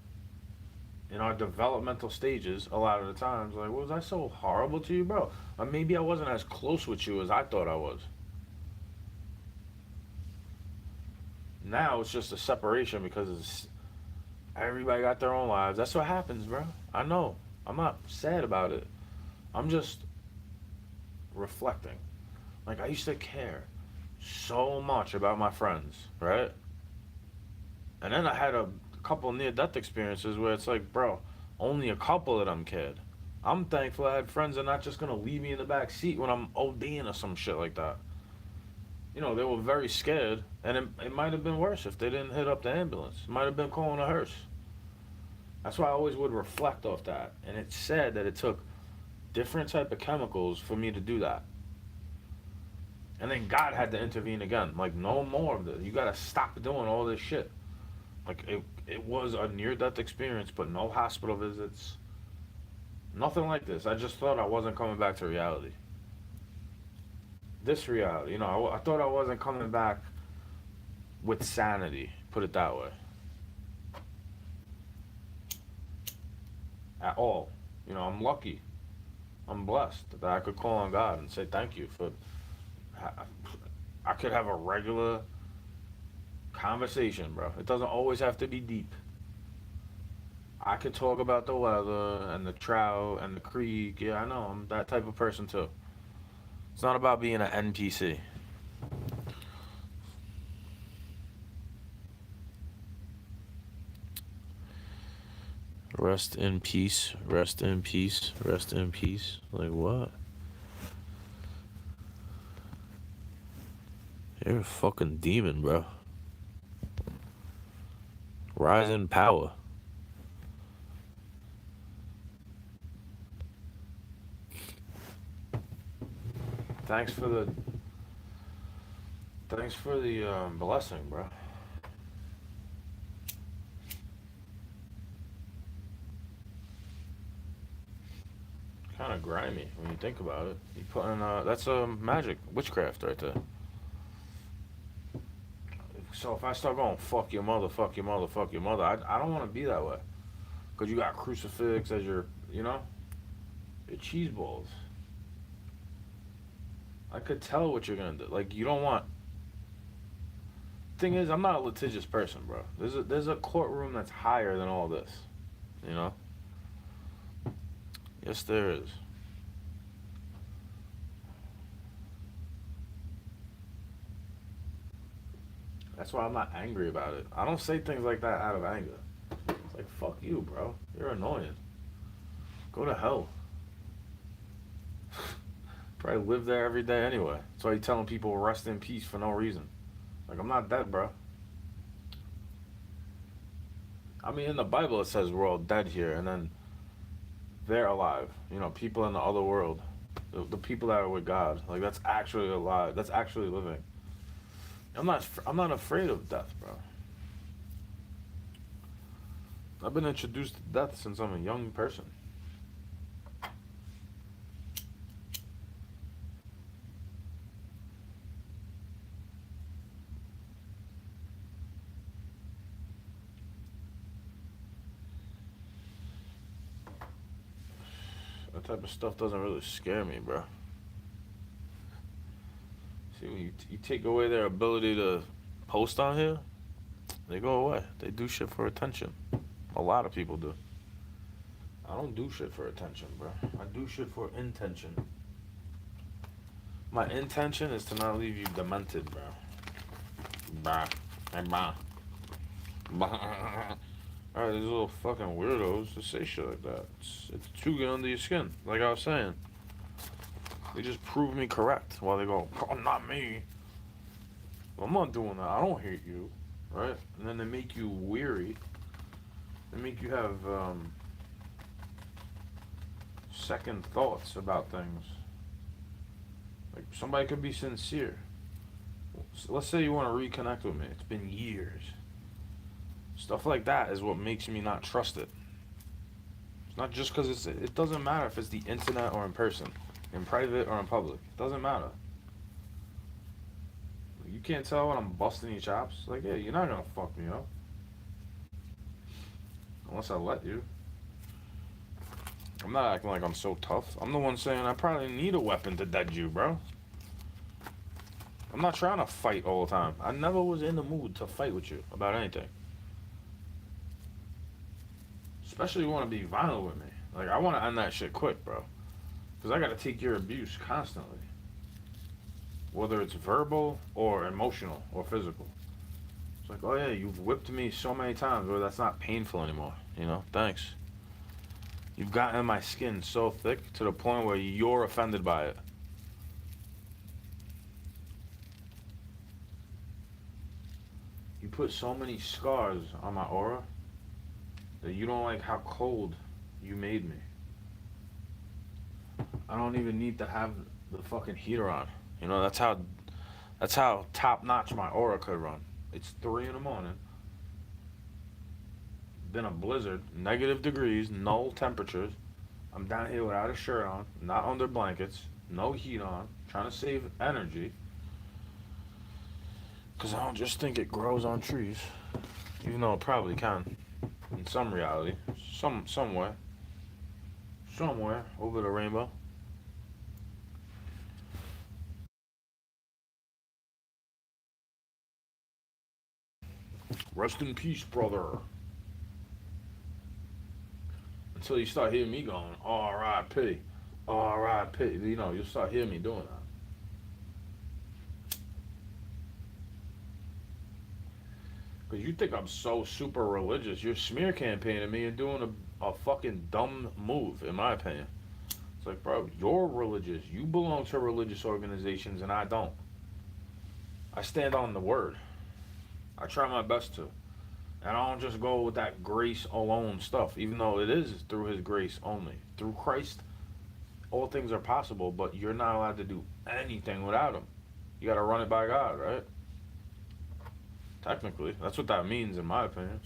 in our developmental stages a lot of the times, like, was I so horrible to you, bro? Or maybe I wasn't as close with you as I thought I was. Now it's just a separation because everybody got their own lives. That's what happens, bro. I know. I'm not sad about it. I'm just reflecting. Like, I used to care so much about my friends, right? And then I had a couple near-death experiences where it's like, bro, only a couple of them cared. I'm thankful I had friends that are not just gonna leave me in the back seat when I'm ODing or some shit like that. They were very scared, and it might have been worse if they didn't hit up the ambulance. It might have been calling a hearse. That's why I always would reflect off that. And it's sad that it took different type of chemicals for me to do that. And then God had to intervene again. Like, no more of this. You gotta stop doing all this shit. Like, it was a near-death experience, but no hospital visits. Nothing like this. I just thought I wasn't coming back to reality. This reality. I thought I wasn't coming back with sanity. Put it that way. At all. I'm lucky. I'm blessed that I could call on God and say thank you for... I could have a regular conversation, bro. It doesn't always have to be deep. I could talk about the weather and the trout and the creek. Yeah, I know. I'm that type of person too. It's not about being an NPC. Rest in peace. Rest in peace. Rest in peace. Like what? You're a fucking demon, bro. Rise in power. Thanks for the blessing, bro. Kind of grimy when you think about it. You putting that's magic, witchcraft right there. So if I start going fuck your mother, fuck your mother, fuck your mother, I don't want to be that way. Cause you got crucifix as your your cheese balls. I could tell what you're gonna do. Like, you don't want. Thing is, I'm not a litigious person, bro. There's a courtroom that's higher than all this. Yes, there is. That's why I'm not angry about it. I don't say things like that out of anger. It's like, fuck you, bro. You're annoying. Go to hell. Probably live there every day anyway. That's why you're telling people rest in peace for no reason. Like, I'm not dead, bro. I mean, in the Bible it says we're all dead here, and then they're alive. People in the other world. The people that are with God. Like, that's actually alive. That's actually living. I'm not afraid of death, bro. I've been introduced to death since I'm a young person. That type of stuff doesn't really scare me, bro. See, when you take away their ability to post on here, they go away. They do shit for attention. A lot of people do. I don't do shit for attention, bro. I do shit for intention. My intention is to not leave you demented, bro. Bah. And bah. Bah. Alright, these little fucking weirdos to say shit like that. It's too good under your skin, like I was saying. They just prove me correct while they go, oh, not me. Well, I'm not doing that. I don't hate you, right? And then they make you weary. They make you have second thoughts about things. Like somebody could be sincere. So let's say you want to reconnect with me. It's been years. Stuff like that is what makes me not trust it. It's not just because it doesn't matter if it's the internet or in person, in private or in public. It doesn't matter. You can't tell when I'm busting your chops. Like, yeah, you're not gonna fuck me up unless I let you. I'm not acting like I'm so tough. I'm the one saying I probably need a weapon to dead you, bro. I'm not trying to fight all the time. I never was in the mood to fight with you about anything. Especially you want to be violent with me. Like, I want to end that shit quick, bro. Because I got to take your abuse constantly. Whether it's verbal or emotional or physical. It's like, oh yeah, you've whipped me so many times where that's not painful anymore. You know, thanks. You've gotten my skin so thick to the point where you're offended by it. You put so many scars on my aura that you don't like how cold you made me. I don't even need to have the fucking heater on. You know, that's how top notch my aura could run. It's 3 in the morning. Been a blizzard, -degrees, no temperatures. I'm down here without a shirt on, not under blankets, no heat on, trying to save energy. Cause I don't just think it grows on trees, even though it probably can, in some reality, somewhere over the rainbow. Rest in peace, brother. Until you start hearing me going, R.I.P., R.I.P. You know, you'll start hearing me doing that. Because you think I'm so super religious. You're smear campaigning me and doing a fucking dumb move, in my opinion. It's like, bro, you're religious. You belong to religious organizations, and I don't. I stand on the word. I try my best to. And I don't just go with that grace alone stuff, even though it is through His grace only. Through Christ, all things are possible, but you're not allowed to do anything without Him. You got to run it by God, right? Technically, that's what that means, in my opinion.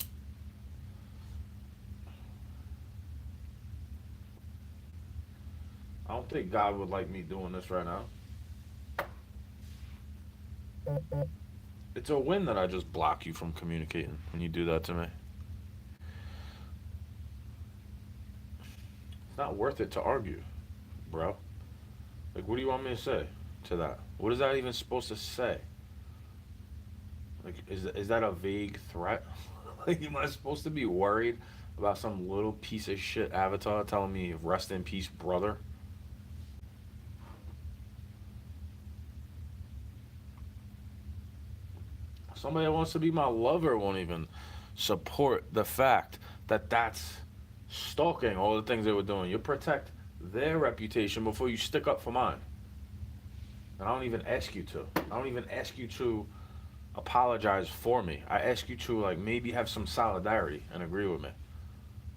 I don't think God would like me doing this right now. It's a win that I just block you from communicating when you do that to me. It's not worth it to argue, bro. Like, what do you want me to say to that? What is that even supposed to say? Like, is that a vague threat? Like, am I supposed to be worried about some little piece of shit avatar telling me rest in peace, brother? Somebody that wants to be my lover won't even support the fact that that's stalking all the things they were doing. You protect their reputation before you stick up for mine. And I don't even ask you to. I don't even ask you to apologize for me. I ask you to like maybe have some solidarity and agree with me.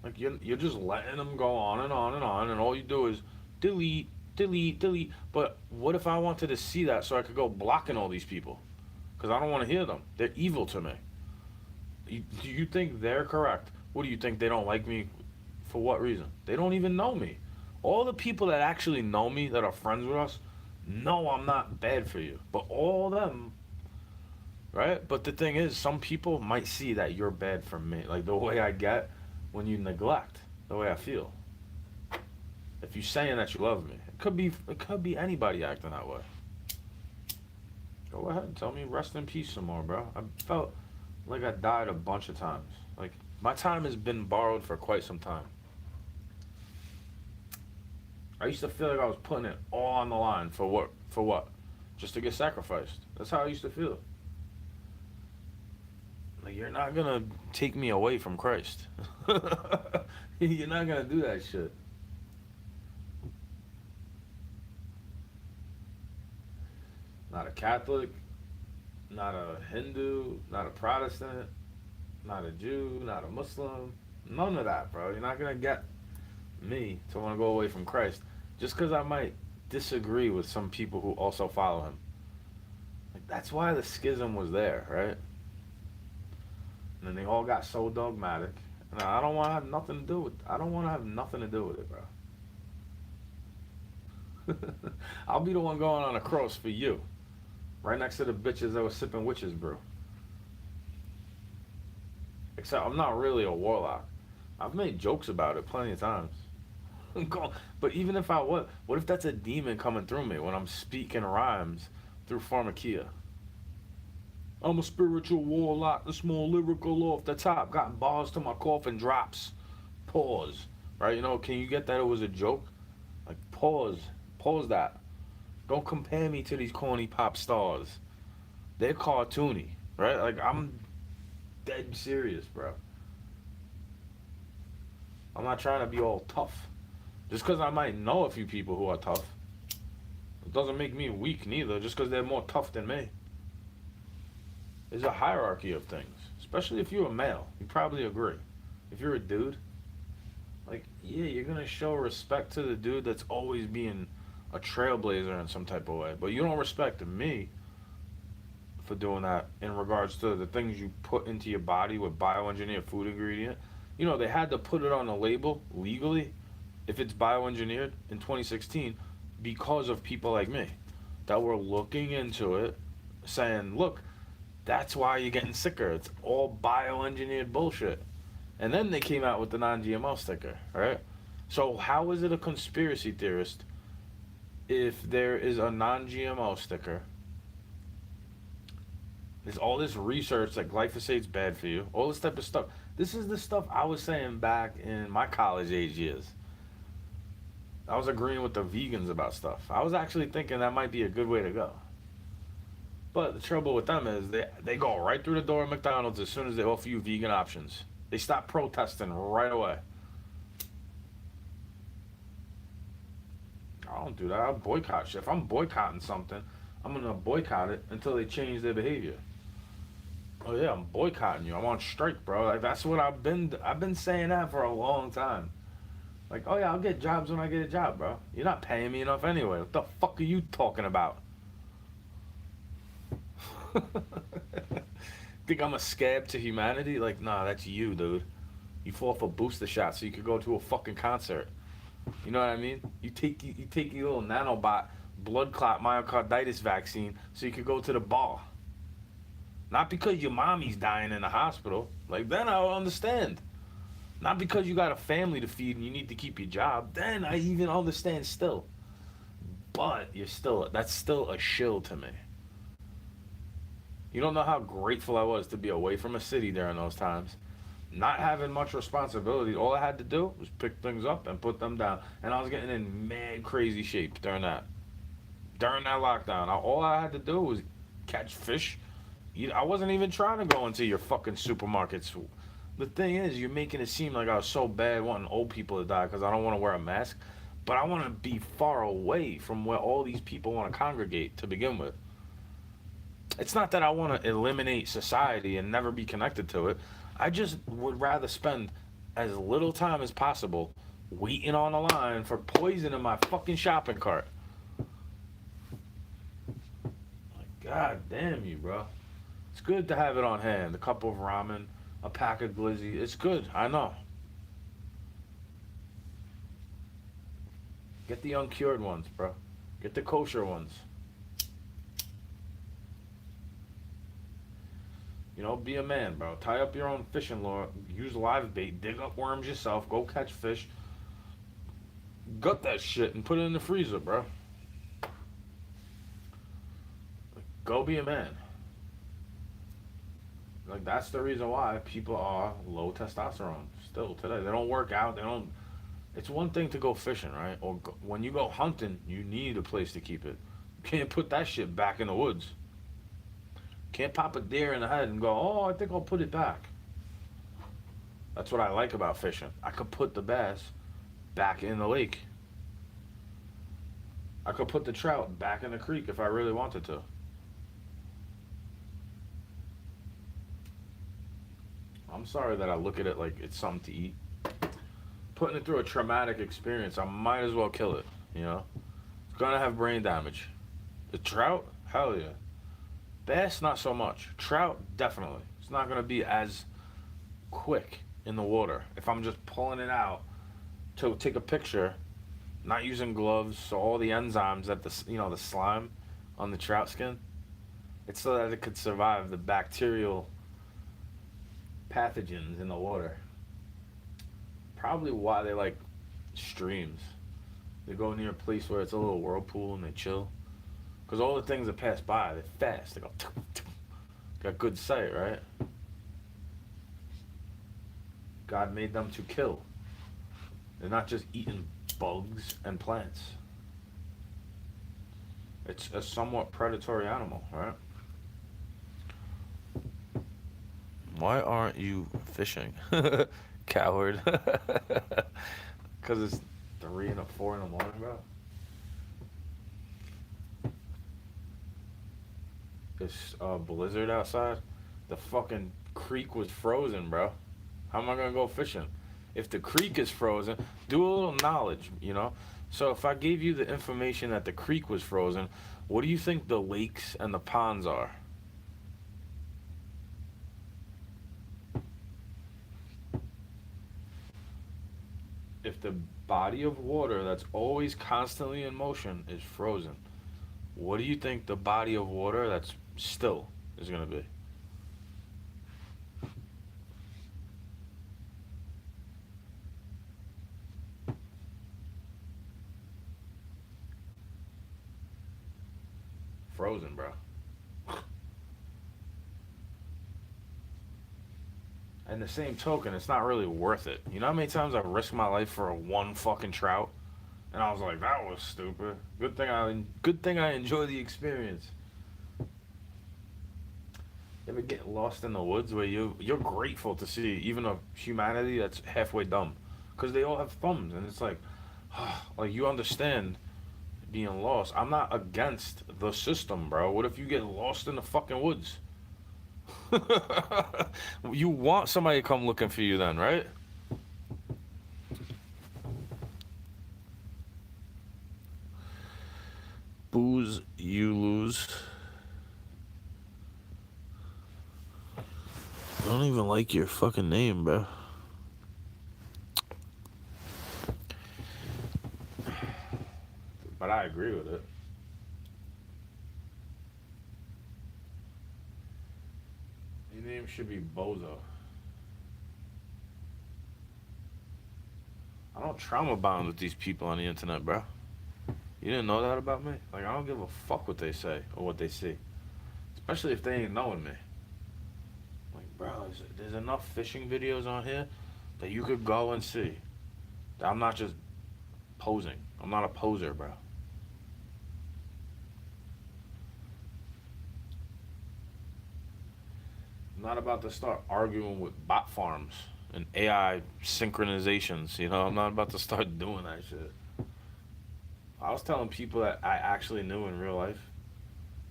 Like you're just letting them go on and on and on, and all you do is delete, delete, delete. But what if I wanted to see that so I could go blocking all these people? Because I don't want to hear them. They're evil to me. Do you think they're correct? What do you think they don't like me? For what reason? They don't even know me. All the people that actually know me, that are friends with us, know I'm not bad for you. But all of them, right? But the thing is, some people might see that you're bad for me. Like the way I get when you neglect the way I feel. If you're saying that you love me, it could be anybody acting that way. Go ahead, tell me rest in peace some more, bro. I felt like I died a bunch of times. Like my time has been borrowed for quite some time. I used to feel like I was putting it all on the line for what? For what? Just to get sacrificed. That's how I used to feel. Like you're not gonna take me away from Christ. You're not gonna do that shit. Catholic, not a Hindu, not a Protestant, not a Jew, not a Muslim. None of that, bro. You're not gonna get me to want to go away from Christ just because I might disagree with some people who also follow him. Like that's why the schism was there, right? And then they all got so dogmatic. And I don't want to have nothing to do with. I don't want to have nothing to do with it, bro. I'll be the one going on a cross for you, right next to the bitches that was sipping witches brew. Except I'm not really a warlock. I've made jokes about it plenty of times. But even if I was, what if that's a demon coming through me when I'm speaking rhymes through pharmakia? I'm a spiritual warlock, the small lyrical off the top, got bars to my coffin drops. Pause. Right? You know, can you get that it was a joke? Like, pause. Pause that. Don't compare me to these corny pop stars. They're cartoony, right? Like, I'm dead serious, bro. I'm not trying to be all tough. Just because I might know a few people who are tough, it doesn't make me weak neither, just because they're more tough than me. There's a hierarchy of things, especially if you're a male. You probably agree. If you're a dude, like, yeah, you're going to show respect to the dude that's always being a trailblazer in some type of way. But you don't respect me for doing that in regards to the things you put into your body with bioengineered food ingredient. You know, they had to put it on a label legally if it's bioengineered in 2016 because of people like me that were looking into it saying, look, that's why you're getting sicker. It's all bioengineered bullshit. And then they came out with the non-GMO sticker, right? So how is it a conspiracy theorist if there is a non-GMO sticker? There's all this research that glyphosate's bad for you, all this type of stuff. This is the stuff I was saying back in my college age years. I was agreeing with the vegans about stuff. I was actually thinking that might be a good way to go. But the trouble with them is they go right through the door at McDonald's as soon as they offer you vegan options. They stop protesting right away. I don't do that. I boycott shit. If I'm boycotting something, I'm gonna boycott it until they change their behavior. Oh yeah, I'm boycotting you. I'm on strike, bro. Like that's what I've been saying that for a long time. Like, oh yeah, I'll get jobs when I get a job, bro. You're not paying me enough anyway. What the fuck are you talking about? Think I'm a scab to humanity? Like, nah, that's you, dude. You fall for booster shots so you could go to a fucking concert. You know what I mean? You take your little nanobot blood clot myocarditis vaccine so you could go to the bar. Not because your mommy's dying in the hospital. Like, then I'll understand. Not because you got a family to feed and you need to keep your job. Then I even understand still. But that's still a shill to me. You don't know how grateful I was to be away from a city during those times. Not having much responsibility. All I had to do was pick things up and put them down. And I was getting in mad crazy shape during that. During that lockdown. All I had to do was catch fish. I wasn't even trying to go into your fucking supermarkets. The thing is, you're making it seem like I was so bad wanting old people to die because I don't want to wear a mask. But I want to be far away from where all these people want to congregate to begin with. It's not that I want to eliminate society and never be connected to it. I just would rather spend as little time as possible waiting on a line for poison in my fucking shopping cart. Like, god damn you, bro. It's good to have it on hand. A cup of ramen, a pack of glizzy. It's good, I know. Get the uncured ones, bro. Get the kosher ones. You know, be a man, bro. Tie up your own fishing lure. Use live bait. Dig up worms yourself. Go catch fish. Gut that shit and put it in the freezer, bro. Like, go be a man. Like, that's the reason why people are low testosterone still today. They don't work out. They don't. It's one thing to go fishing, right? Or when you go hunting, you need a place to keep it. You can't put that shit back in the woods. Can't pop a deer in the head and go, oh, I think I'll put it back. That's what I like about fishing. I could put the bass back in the lake. I could put the trout back in the creek if I really wanted to. I'm sorry that I look at it like it's something to eat. Putting it through a traumatic experience, I might as well kill it. You know, it's gonna have brain damage. The trout, hell yeah. Bass, not so much. Trout, definitely. It's not gonna be as quick in the water if I'm just pulling it out to take a picture, not using gloves, so all the enzymes that the slime on the trout skin, it's so that it could survive the bacterial pathogens in the water. Probably why they like streams. They go near a place where it's a little whirlpool and they chill. Because all the things that pass by, they're fast. They go, got good sight, right? God made them to kill. They're not just eating bugs and plants. It's a somewhat predatory animal, right? Why aren't you fishing? Coward. Because it's 3 and 4 in the morning, bro. It's a blizzard outside. The fucking creek was frozen, bro. How am I gonna go fishing? If the creek is frozen, do a little knowledge, you know? So if I gave you the information that the creek was frozen, what do you think the lakes and the ponds are? If the body of water that's always constantly in motion is frozen, what do you think the body of water that's still is gonna be? Frozen, bro. And the same token, it's not really worth it. You know how many times I've risked my life for a one fucking trout, and I was like, that was stupid. Good thing I enjoy the experience. You ever get lost in the woods where you're grateful to see even a humanity that's halfway dumb, because they all have thumbs, and it's like you understand being lost. I'm not against the system, bro. What if you get lost in the fucking woods? You want somebody to come looking for you then, right? Booze, you lose. I don't even like your fucking name, bro. But I agree with it. Your name should be Bozo. I don't trauma bond with these people on the internet, bro. You didn't know that about me? Like, I don't give a fuck what they say or what they see. Especially if they ain't knowing me. Like, bro, there's enough fishing videos on here that you could go and see. I'm not just posing. I'm not a poser, bro. I'm not about to start arguing with bot farms and AI synchronizations. You know, I'm not about to start doing that shit. I was telling people that I actually knew in real life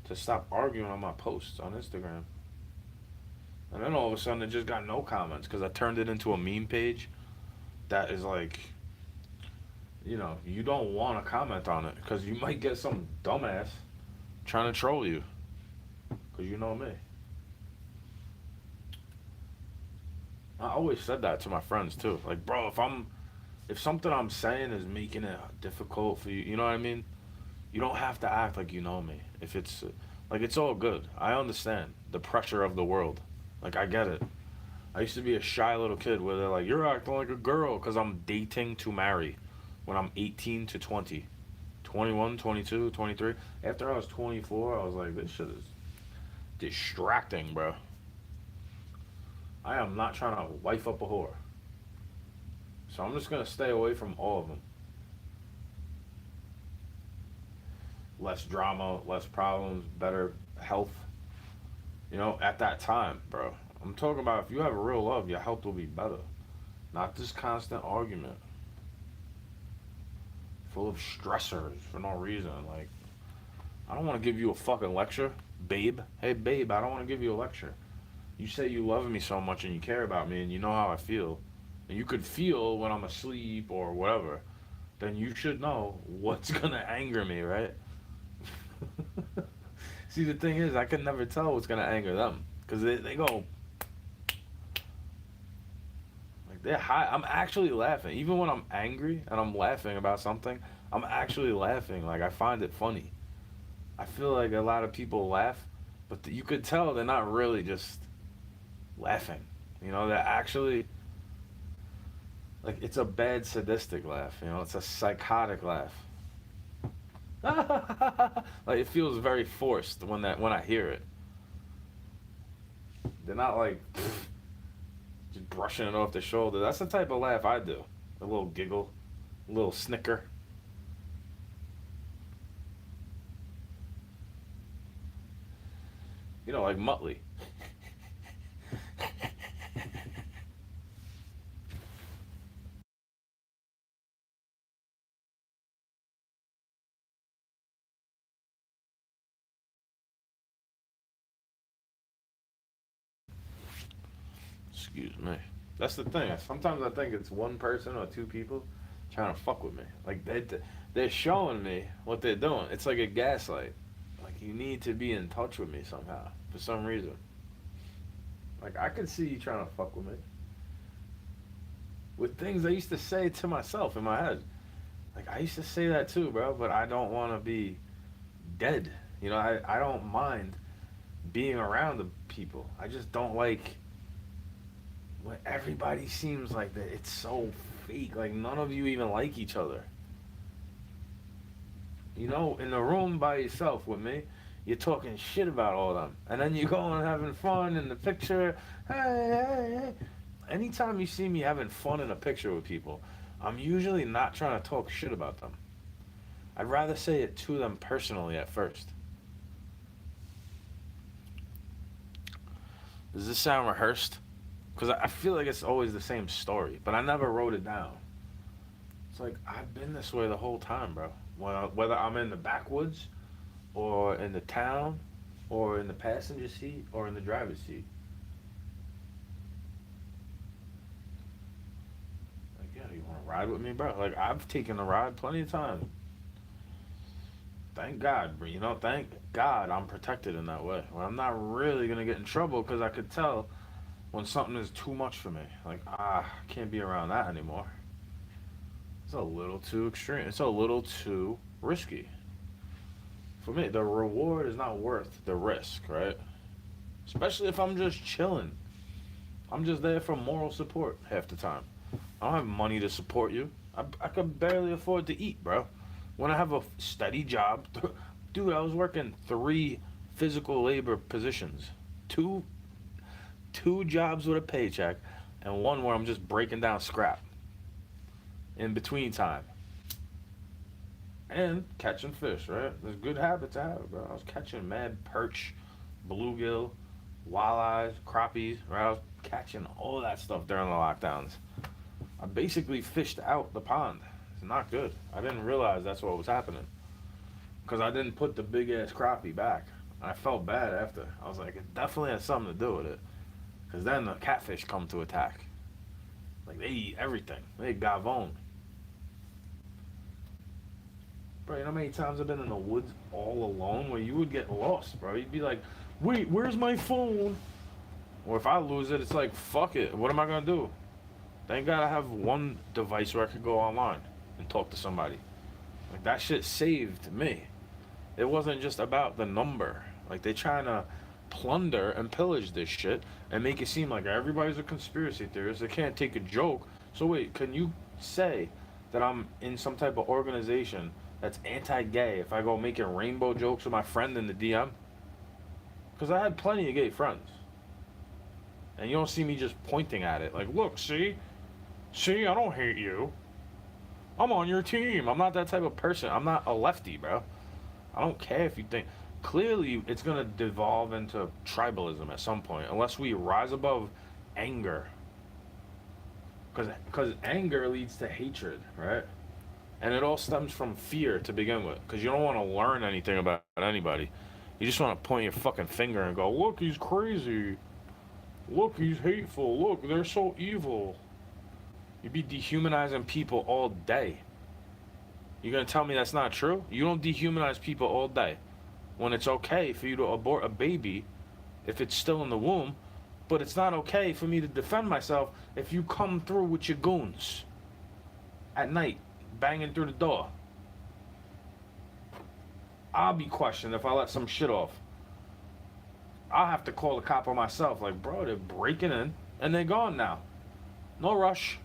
to stop arguing on my posts on Instagram. And then all of a sudden it just got no comments because I turned it into a meme page that is like, you don't want to comment on it because you might get some dumbass trying to troll you because you know me. I always said that to my friends too. Like, bro, if something I'm saying is making it difficult for you, you know what I mean? You don't have to act like you know me. If it's like it's all good. I understand the pressure of the world. Like I get it. I used to be a shy little kid where they're like, "You're acting like a girl because I'm dating to marry when I'm 18 to 20, 21, 22, 23." After I was 24, I was like, "This shit is distracting, bro. I am not trying to wife up a whore. So I'm just gonna stay away from all of them. Less drama, less problems, better health. At that time, bro. I'm talking about if you have a real love, your health will be better. Not this constant argument, full of stressors for no reason. Like, I don't want to give you a fucking lecture, babe. Hey, babe, I don't want to give you a lecture. You say you love me so much and you care about me and you know how I feel, and you could feel when I'm asleep or whatever, then you should know what's gonna anger me, right? See, the thing is, I can never tell what's gonna anger them because they go like they're high. I'm actually laughing, even when I'm angry and I'm laughing about something. I'm actually laughing. Like I find it funny. I feel like a lot of people laugh, but you could tell they're not really just laughing. You know, they're actually like it's a bad sadistic laugh. You know, it's a psychotic laugh. Like it feels very forced when I hear it. They're not like just brushing it off the shoulder. That's the type of laugh I do. A little giggle, a little snicker. You know, like Muttley. Excuse me. That's the thing. Sometimes I think it's one person or two people trying to fuck with me. Like they're showing me what they're doing. It's like a gaslight. Like you need to be in touch with me somehow for some reason. Like I could see you trying to fuck with me with things I used to say to myself in my head. Like I used to say that too, bro. But I don't want to be dead. You know, I don't mind being around the people. I just don't like when everybody seems like that. It's so fake. Like none of you even like each other. You know, in the room by yourself with me, you're talking shit about all of them, and then you go and having fun in the picture. Hey, hey, hey. Anytime you see me having fun in a picture with people, I'm usually not trying to talk shit about them. I'd rather say it to them personally at first. Does this sound rehearsed? Because I feel like it's always the same story, but I never wrote it down. It's like I've been this way the whole time, bro. Whether I'm in the backwoods or in the town or in the passenger seat or in the driver's seat. Like, yeah, you want to ride with me, bro? Like, I've taken a ride plenty of times. Thank God, bro. You know, thank God I'm protected in that way. Where I'm not really going to get in trouble because I could tell when something is too much for me. Like, I can't be around that anymore. It's a little too extreme. It's a little too risky. For me, the reward is not worth the risk, right? Especially if I'm just chilling. I'm just there for moral support half the time. I don't have money to support you. I could barely afford to eat, bro. When I have a steady job, dude, I was working three physical labor positions, two two jobs with a paycheck, and one where I'm just breaking down scrap in between time and catching fish. Right, there's a good habit to have, bro. I was catching mad perch, bluegill, walleyes, crappies. Right, I was catching all that stuff during the lockdowns. I basically fished out the pond. It's not good. I didn't realize that's what was happening because I didn't put the big ass crappie back. I felt bad after. I was like, it definitely has something to do with it. Because then the catfish come to attack. Like, they eat everything. They gavone. Bro, you know how many times I've been in the woods all alone where you would get lost, bro? You'd be like, wait, where's my phone? Or if I lose it, it's like, fuck it. What am I going to do? Thank God I have one device where I could go online and talk to somebody. Like, that shit saved me. It wasn't just about the number. Like, they trying to plunder and pillage this shit and make it seem like everybody's a conspiracy theorist. They can't take a joke. So wait, can you say that I'm in some type of organization that's anti-gay if I go making rainbow jokes with my friend in the DM? Because I had plenty of gay friends. And you don't see me just pointing at it like, look, see? See, I don't hate you. I'm on your team. I'm not that type of person. I'm not a lefty, bro. I don't care if you think. Clearly, it's going to devolve into tribalism at some point, unless we rise above anger. Because anger leads to hatred, right? And it all stems from fear to begin with. Because you don't want to learn anything about anybody. You just want to point your fucking finger and go, look, he's crazy. Look, he's hateful. Look, they're so evil. You be dehumanizing people all day. You gonna tell me that's not true? You don't dehumanize people all day. When it's okay for you to abort a baby if it's still in the womb, but it's not okay for me to defend myself if you come through with your goons at night, banging through the door. I'll be questioned if I let some shit off. I'll have to call the cop on myself. Like, bro, they're breaking in and they're gone now. No rush.